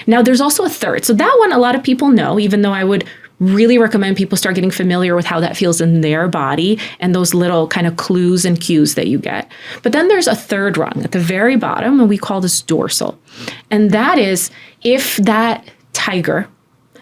Now, there's also a third. So that one, a lot of people know, even though I would really recommend people start getting familiar with how that feels in their body and those little kind of clues and cues that you get. But then there's a third rung at the very bottom, and we call this dorsal. And that is if that tiger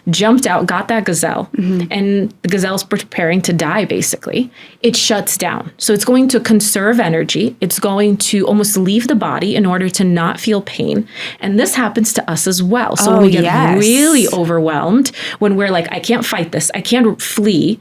jumped out, got that gazelle, and the gazelle's preparing to die, basically, it shuts down. So it's going to conserve energy. It's going to almost leave the body in order to not feel pain. And this happens to us as well. So when we get really overwhelmed, when we're like, I can't fight this, I can't flee,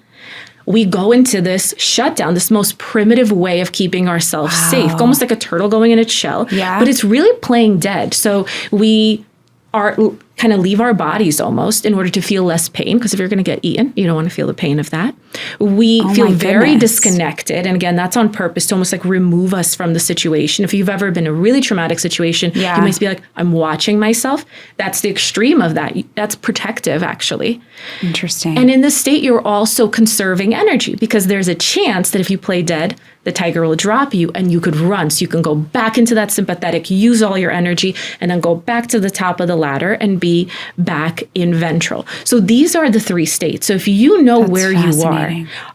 we go into this shutdown, this most primitive way of keeping ourselves safe, almost like a turtle going in its shell. Yeah. But it's really playing dead. So we kind of leave our bodies almost in order to feel less pain, because if you're going to get eaten, you don't want to feel the pain of that. We feel very disconnected. And again, that's on purpose to almost like remove us from the situation. If you've ever been in a really traumatic situation, you might be like, I'm watching myself. That's the extreme of that. That's protective, actually. Interesting. And in this state, you're also conserving energy because there's a chance that if you play dead, the tiger will drop you and you could run. So you can go back into that sympathetic, use all your energy, and then go back to the top of the ladder and be back in ventral. So these are the 3 states. So if you know where you are,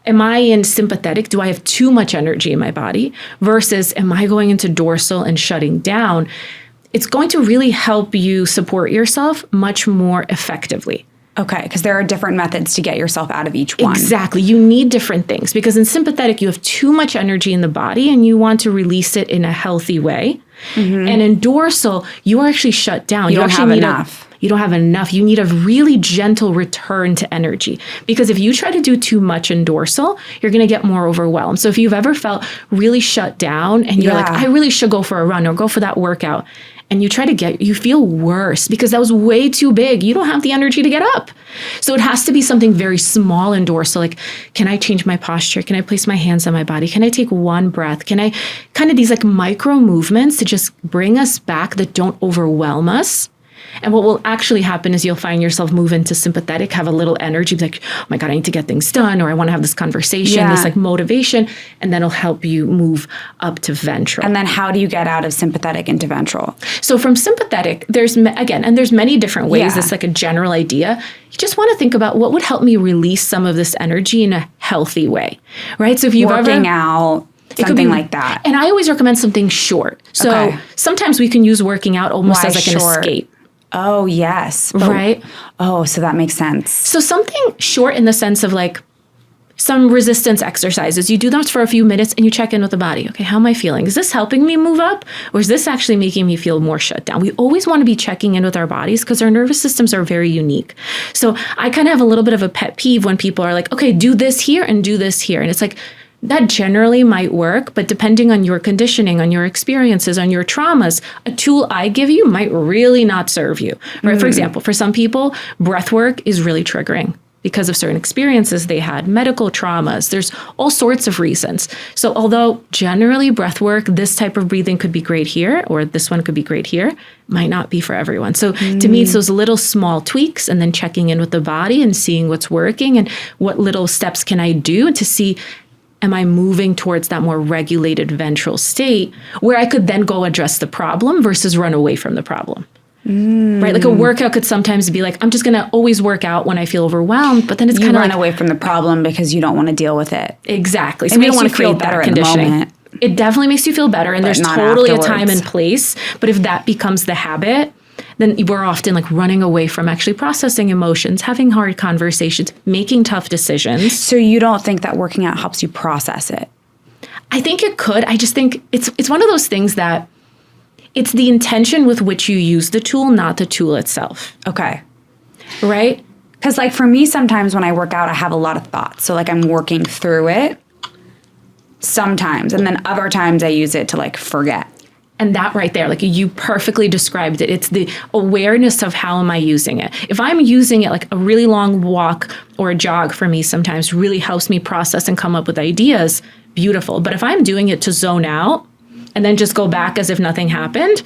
am I in sympathetic? Do I have too much energy in my body? Versus am I going into dorsal and shutting down? It's going to really help you support yourself much more effectively. Okay, because there are different methods to get yourself out of each one. Exactly. You need different things because in sympathetic, you have too much energy in the body and you want to release it in a healthy way. Mm-hmm. And in dorsal, you are actually shut down. You don't have enough. You don't have enough. You need a really gentle return to energy because if you try to do too much in dorsal, you're going to get more overwhelmed. So if you've ever felt really shut down and you're like, I really should go for a run or go for that workout, and you try to you feel worse because that was way too big. You don't have the energy to get up. So it has to be something very small in dorsal. Like, can I change my posture? Can I place my hands on my body? Can I take one breath? Can I kind of these like micro movements to just bring us back that don't overwhelm us? And what will actually happen is you'll find yourself move into sympathetic, have a little energy, be like, oh my God, I need to get things done, or I want to have this conversation, this like motivation, and then it'll help you move up to ventral. And then how do you get out of sympathetic into ventral? So from sympathetic, there's many different ways. It's like a general idea. You just want to think about what would help me release some of this energy in a healthy way, right? So if you've working out, something like that. And I always recommend something short. So sometimes we can use working out almost as like an escape. Oh, yes. Right? Oh, so that makes sense. So something short in the sense of like some resistance exercises. You do those for a few minutes and you check in with the body. Okay, how am I feeling? Is this helping me move up or is this actually making me feel more shut down? We always want to be checking in with our bodies because our nervous systems are very unique. So I kind of have a little bit of a pet peeve when people are like, okay, do this here and do this here. And it's like, that generally might work, but depending on your conditioning, on your experiences, on your traumas, a tool I give you might really not serve you. Right? For example, for some people, breath work is really triggering because of certain experiences they had, medical traumas. There's all sorts of reasons. So although generally breath work, this type of breathing could be great here, or this one could be great here, might not be for everyone. So to me, it's those little small tweaks and then checking in with the body and seeing what's working and what little steps can I do to see, am I moving towards that more regulated ventral state where I could then go address the problem versus run away from the problem. Right? Like a workout could sometimes be like, I'm just going to always work out when I feel overwhelmed, but then it's kind of run like, away from the problem because you don't want to deal with it. Exactly. So It we don't makes want you to feel create better that in the conditioning. moment. It definitely makes you feel better, and there's not totally afterwards. a time and place. But if that becomes the habit, then we're often like running away from actually processing emotions, having hard conversations, making tough decisions. So you don't think that working out helps you process it? I think it could. I just think it's one of those things that it's the intention with which you use the tool, not the tool itself. Okay. Right? Because like for me, sometimes when I work out, I have a lot of thoughts. So like I'm working through it sometimes. And then other times I use it to like forget. And that right there, like you perfectly described it. It's the awareness of how am I using it. If I'm using it, like a really long walk or a jog for me sometimes really helps me process and come up with ideas, beautiful. But if I'm doing it to zone out and then just go back as if nothing happened,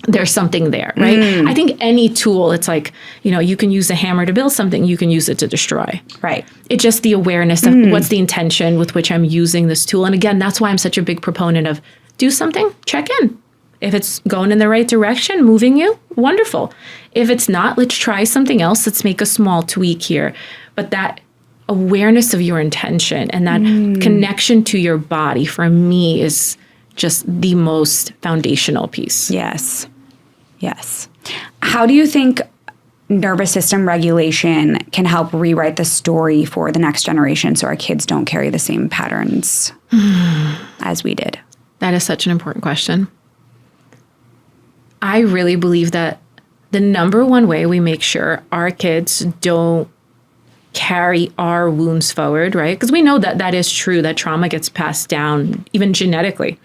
there's something there, right? I think any tool, it's like, you can use a hammer to build something, you can use it to destroy. Right. It's just the awareness of what's the intention with which I'm using this tool. And again, that's why I'm such a big proponent of do something, check in. If it's going in the right direction, moving you, wonderful. If it's not, let's try something else. Let's make a small tweak here. But that awareness of your intention and that connection to your body for me is just the most foundational piece. Yes. Yes. How do you think nervous system regulation can help rewrite the story for the next generation so our kids don't carry the same patterns as we did? That is such an important question. I really believe that the number one way we make sure our kids don't carry our wounds forward, right? Because we know that that is true, that trauma gets passed down even genetically,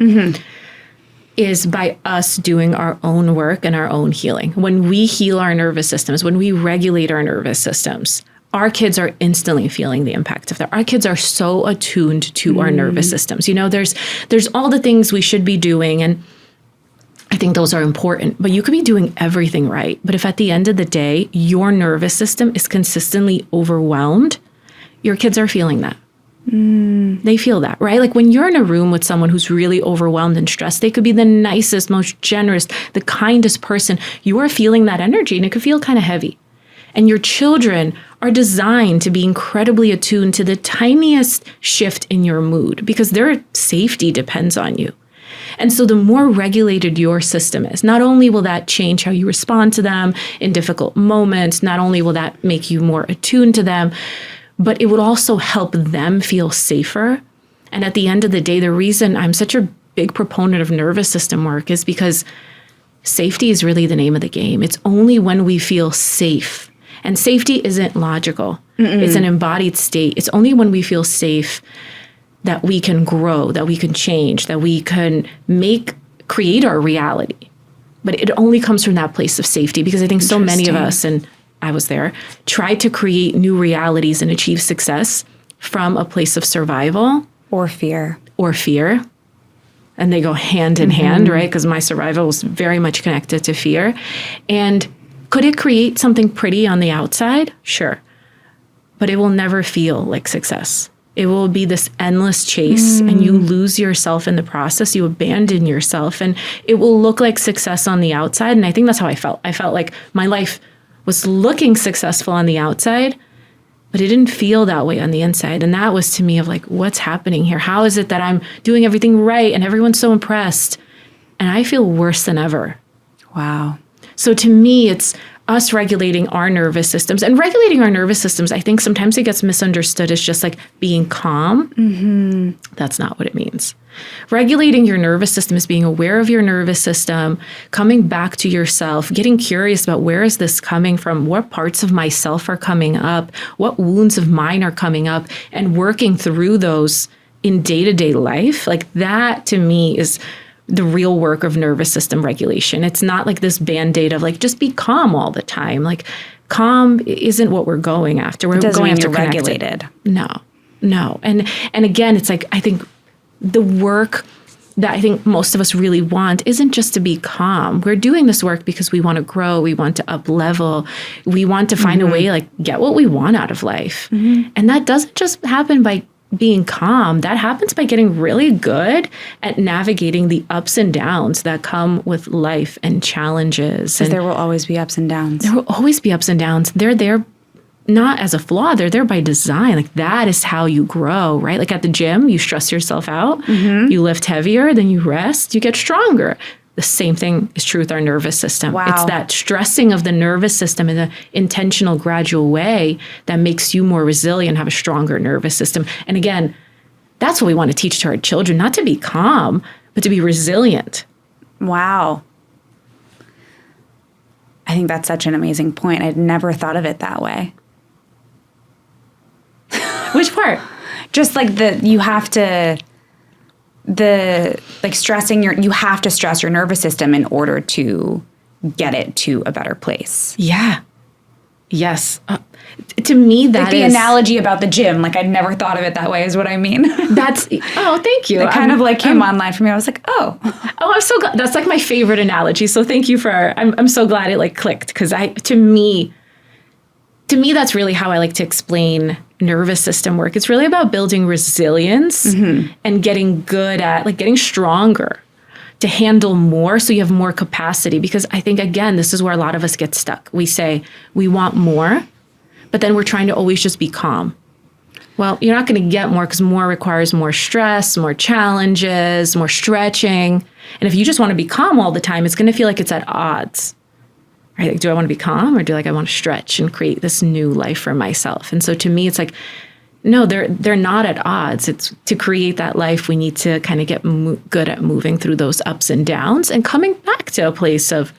is by us doing our own work and our own healing. When we heal our nervous systems, when we regulate our nervous systems, our kids are instantly feeling the impact of that. Our kids are so attuned to our nervous systems. There's all the things we should be doing, and I think those are important, but you could be doing everything right. But if at the end of the day, your nervous system is consistently overwhelmed, your kids are feeling that. They feel that, right? Like when you're in a room with someone who's really overwhelmed and stressed, they could be the nicest, most generous, the kindest person. You are feeling that energy and it could feel kind of heavy. And your children are designed to be incredibly attuned to the tiniest shift in your mood because their safety depends on you. And so the more regulated your system is, not only will that change how you respond to them in difficult moments, not only will that make you more attuned to them, but it would also help them feel safer. And at the end of the day, the reason I'm such a big proponent of nervous system work is because safety is really the name of the game. It's only when we feel safe. And safety isn't logical. It's an embodied state. It's only when we feel safe that we can grow, that we can change, that we can create our reality. But it only comes from that place of safety because I think so many of us, and I was there, try to create new realities and achieve success from a place of survival. Or fear. And they go hand in hand, right? Because my survival was very much connected to fear. And could it create something pretty on the outside? Sure. But it will never feel like success. It will be this endless chase and you lose yourself in the process. You abandon yourself and it will look like success on the outside. And I think that's how I felt. I felt like my life was looking successful on the outside, but it didn't feel that way on the inside. And that was to me of like, what's happening here? How is it that I'm doing everything right and everyone's so impressed? And I feel worse than ever. Wow. So to me, it's us regulating our nervous systems. And regulating our nervous systems, I think sometimes it gets misunderstood as just like being calm. That's not what it means. Regulating your nervous system is being aware of your nervous system, coming back to yourself, getting curious about where is this coming from, what parts of myself are coming up, what wounds of mine are coming up, and working through those in day-to-day life, like that to me is the real work of nervous system regulation. It's not like this band-aid of like, just be calm all the time. Like calm isn't what we're going after. We're going after regulated. No. And again, it's like, I think the work that I think most of us really want isn't just to be calm. We're doing this work because we want to grow. We want to up level. We want to find a way, like get what we want out of life. And that doesn't just happen by being calm. That happens by getting really good at navigating the ups and downs that come with life and challenges. Because there will always be ups and downs. There will always be ups and downs. They're there not as a flaw, they're there by design. Like that is how you grow, right? Like at the gym, you stress yourself out, you lift heavier, then you rest, you get stronger. The same thing is true with our nervous system. Wow. It's that stressing of the nervous system in an intentional, gradual way that makes you more resilient, have a stronger nervous system. And again, that's what we want to teach to our children, not to be calm, but to be resilient. Wow. I think that's such an amazing point. I'd never thought of it that way. Which part? Just like you have to stress your nervous system in order to get it to a better place. Yeah. Yes. To me, that like the analogy about the gym, like I'd never thought of it that way is what I mean. Thank you. It kind of like came online for me. I was like, oh, I'm so glad. That's like my favorite analogy. So thank you I'm so glad it like clicked because to me, that's really how I like to explain nervous system work. It's really about building resilience and getting good at like getting stronger to handle more so you have more capacity. Because I think, again, this is where a lot of us get stuck. We say we want more, but then we're trying to always just be calm. Well, you're not going to get more because more requires more stress, more challenges, more stretching. And if you just want to be calm all the time, it's going to feel like it's at odds. Right? Like, do I want to be calm or do I want to stretch and create this new life for myself? And so to me, it's like, no, they're not at odds. It's to create that life, we need to kind of get good at moving through those ups and downs and coming back to a place of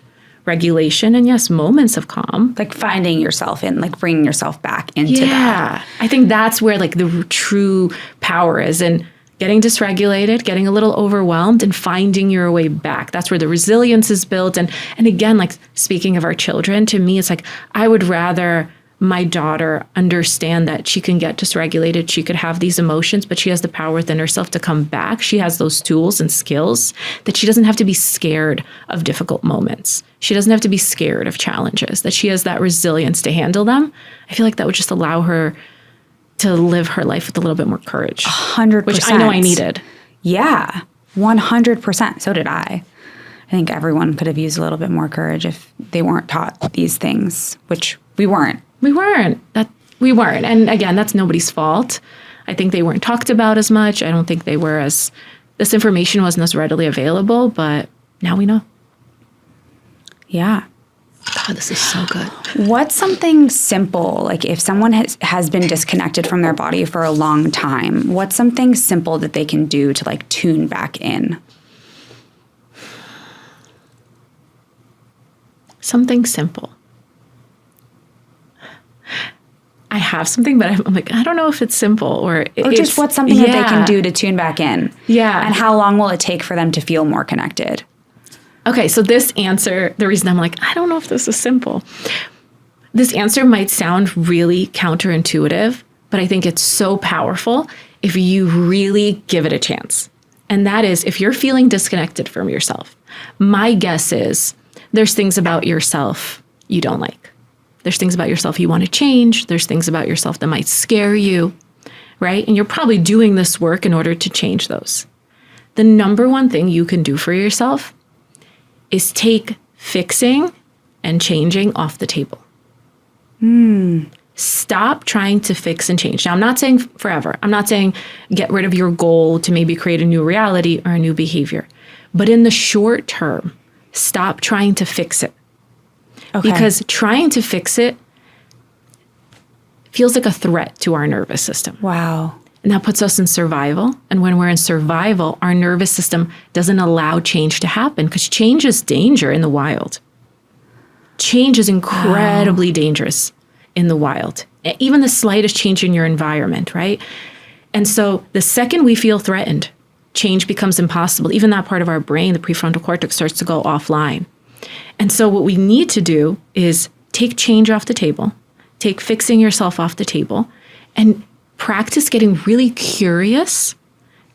regulation and yes, moments of calm. Like finding yourself in, like bringing yourself back into that. Yeah, I think that's where like the true power is. And getting dysregulated, getting a little overwhelmed and finding your way back. That's where the resilience is built. And again, like speaking of our children, to me, it's like, I would rather my daughter understand that she can get dysregulated. She could have these emotions, but she has the power within herself to come back. She has those tools and skills that she doesn't have to be scared of difficult moments. She doesn't have to be scared of challenges, that she has that resilience to handle them. I feel like that would just allow her to live her life with a little bit more courage. 100%. Which I know I needed. Yeah, 100%. So did I. I think everyone could have used a little bit more courage if they weren't taught these things, which we weren't. We weren't. And again, that's nobody's fault. I think they weren't talked about as much. I don't think this information wasn't as readily available, but now we know. Yeah. God, this is so good. What's something simple, like if someone has been disconnected from their body for a long time, what's something simple that they can do to like tune back in? Something simple. I have something, but I'm like, I don't know if it's simple or just what's something that they can do to tune back in. Yeah. And how long will it take for them to feel more connected? Okay, so this answer, the reason I'm like, I don't know if this is simple. This answer might sound really counterintuitive, but I think it's so powerful if you really give it a chance. And that is, if you're feeling disconnected from yourself, my guess is there's things about yourself you don't like. There's things about yourself you want to change. There's things about yourself that might scare you, right? And you're probably doing this work in order to change those. The number one thing you can do for yourself is take fixing and changing off the table. Stop trying to fix and change. Now, I'm not saying forever. I'm not saying get rid of your goal to maybe create a new reality or a new behavior. But in the short term, stop trying to fix it. Okay. Because trying to fix it feels like a threat to our nervous system. Wow. And that puts us in survival. And when we're in survival, our nervous system doesn't allow change to happen because change is danger in the wild. Change is incredibly dangerous in the wild. Even the slightest change in your environment, right? And so the second we feel threatened, change becomes impossible. Even that part of our brain, the prefrontal cortex, starts to go offline. And so what we need to do is take change off the table, take fixing yourself off the table, and practice getting really curious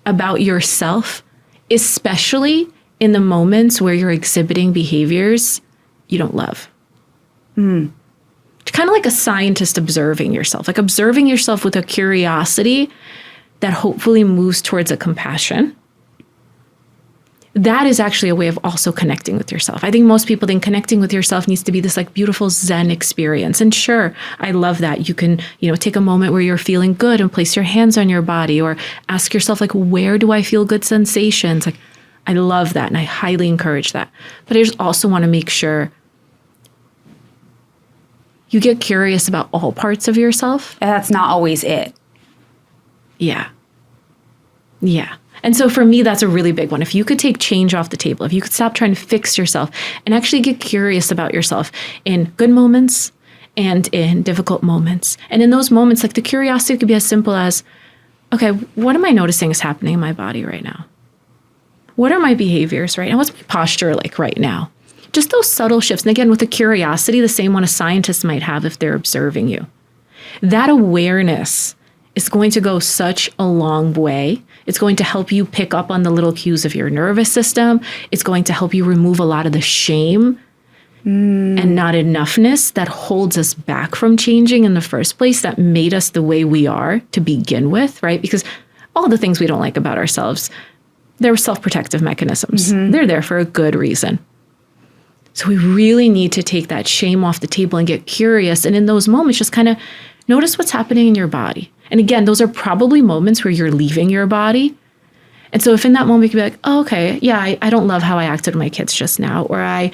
about yourself, especially in the moments where you're exhibiting behaviors you don't love. Kind of like a scientist observing yourself, like observing yourself with a curiosity that hopefully moves towards a compassion. That is actually a way of also connecting with yourself. I think most people think connecting with yourself needs to be this like beautiful Zen experience. And sure, I love that. You can, take a moment where you're feeling good and place your hands on your body, or ask yourself, like, where do I feel good sensations? Like, I love that. And I highly encourage that. But I just also want to make sure you get curious about all parts of yourself. And that's not always it. Yeah. And so for me, that's a really big one. If you could take change off the table, if you could stop trying to fix yourself and actually get curious about yourself in good moments and in difficult moments. And in those moments, like the curiosity could be as simple as, okay, what am I noticing is happening in my body right now? What are my behaviors right now? What's my posture like right now? Just those subtle shifts. And again, with the curiosity, the same one a scientist might have if they're observing you. That awareness is going to go such a long way. It's going to help you pick up on the little cues of your nervous system. It's going to help you remove a lot of the shame and not enoughness that holds us back from changing in the first place, that made us the way we are to begin with, right? Because all the things we don't like about ourselves, they're self-protective mechanisms. They're there for a good reason. So we really need to take that shame off the table and get curious. And in those moments, just kind of notice what's happening in your body. And again, those are probably moments where you're leaving your body. And so if in that moment you can be like, oh, okay, yeah, I don't love how I acted with my kids just now. Or I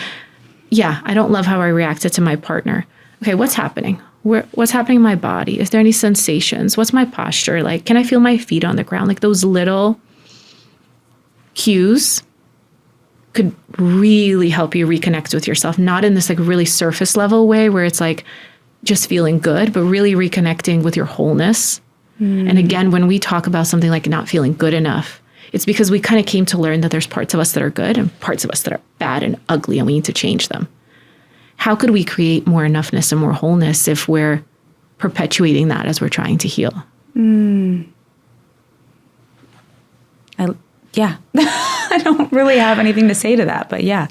don't love how I reacted to my partner. Okay, what's happening? What's happening in my body? Is there any sensations? What's my posture like? Can I feel my feet on the ground? Like those little cues could really help you reconnect with yourself. Not in this like really surface level way where it's like just feeling good, but really reconnecting with your wholeness. And again, when we talk about something like not feeling good enough, it's because we kind of came to learn that there's parts of us that are good and parts of us that are bad and ugly, and we need to change them. How could we create more enoughness and more wholeness if we're perpetuating that as we're trying to heal? I don't really have anything to say to that, but yeah.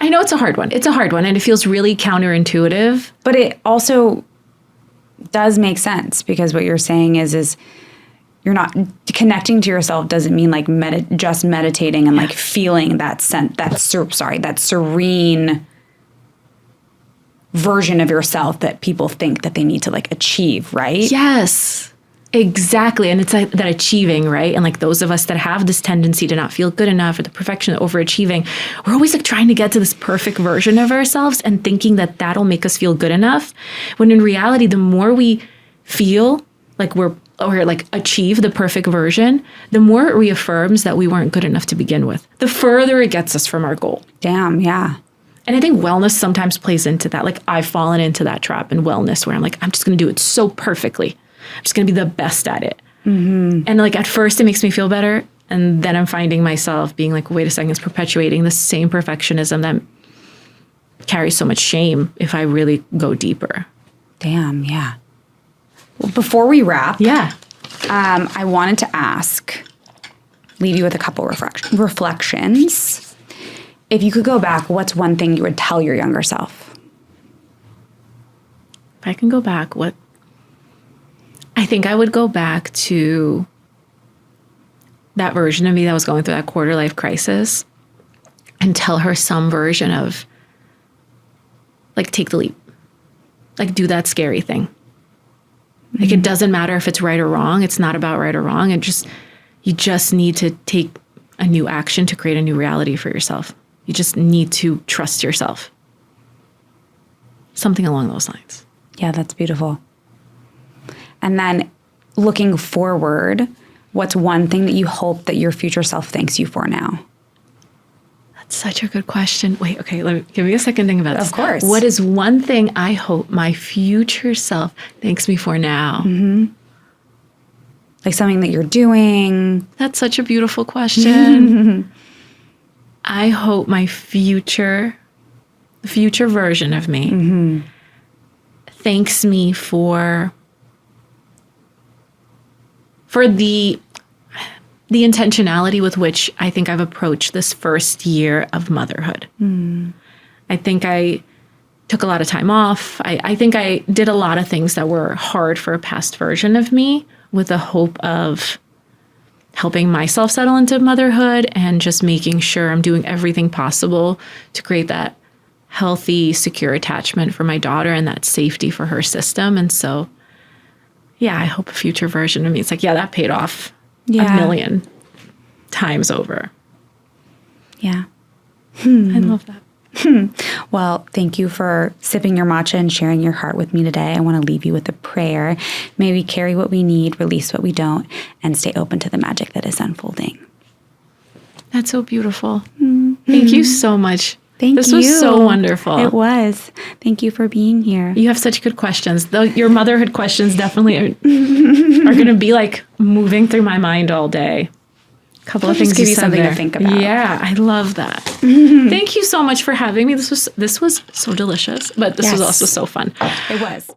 I know it's a hard one. It's a hard one, and it feels really counterintuitive. But it also does make sense, because what you're saying is you're not connecting to yourself doesn't mean like just meditating and like feeling that that serene version of yourself that people think that they need to like achieve, right? Yes. Exactly. And it's like that achieving, right? And like those of us that have this tendency to not feel good enough, or the perfection, the overachieving, we're always like trying to get to this perfect version of ourselves and thinking that that'll make us feel good enough. When in reality, the more we feel like or like achieve the perfect version, the more it reaffirms that we weren't good enough to begin with. The further it gets us from our goal. Damn, yeah. And I think wellness sometimes plays into that. Like I've fallen into that trap in wellness where I'm like, I'm just going to do it so perfectly. I'm just going to be the best at it. And like at first it makes me feel better. And then I'm finding myself being like, wait a second, it's perpetuating the same perfectionism that carries so much shame if I really go deeper. Damn, yeah. Well, before we wrap, I wanted to leave you with a couple reflections. If you could go back, what's one thing you would tell your younger self? If I can go back, I think I would go back to that version of me that was going through that quarter life crisis and tell her some version of like, take the leap, like do that scary thing. Like it doesn't matter if it's right or wrong. It's not about right or wrong. You just need to take a new action to create a new reality for yourself. You just need to trust yourself. Something along those lines. Yeah, that's beautiful. And then looking forward, what's one thing that you hope that your future self thanks you for now? That's such a good question. Wait, okay, give me a second to think about this. Of course. What is one thing I hope my future self thanks me for now? Like something that you're doing? That's such a beautiful question. I hope my future version of me thanks me for the intentionality with which I think I've approached this first year of motherhood. I think I took a lot of time off. I think I did a lot of things that were hard for a past version of me with the hope of helping myself settle into motherhood and just making sure I'm doing everything possible to create that healthy, secure attachment for my daughter and that safety for her system. And so, yeah, I hope a future version of me, it's like, yeah, that paid off a million times over. Yeah. I love that. Well, thank you for sipping your matcha and sharing your heart with me today. I want to leave you with a prayer. May we carry what we need, release what we don't, and stay open to the magic that is unfolding. That's so beautiful. Thank you so much. This was so wonderful. It was. Thank you for being here. You have such good questions. Though your motherhood questions definitely are going to be like moving through my mind all day. Couple of things give you something to think about. Yeah, I love that. Thank you so much for having me. This was so delicious, but this was also so fun. It was.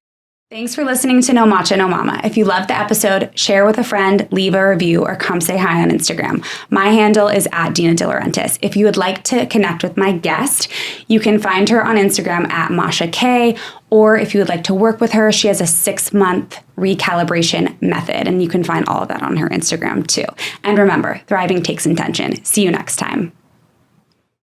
Thanks for listening to No Matcha, No Mama. If you loved the episode, share with a friend, leave a review, or come say hi on Instagram. My handle is @DinaDL. If you would like to connect with my guest, you can find her on Instagram @Masha Kay, or if you would like to work with her, she has a 6-month recalibration method, and you can find all of that on her Instagram too. And remember, thriving takes intention. See you next time.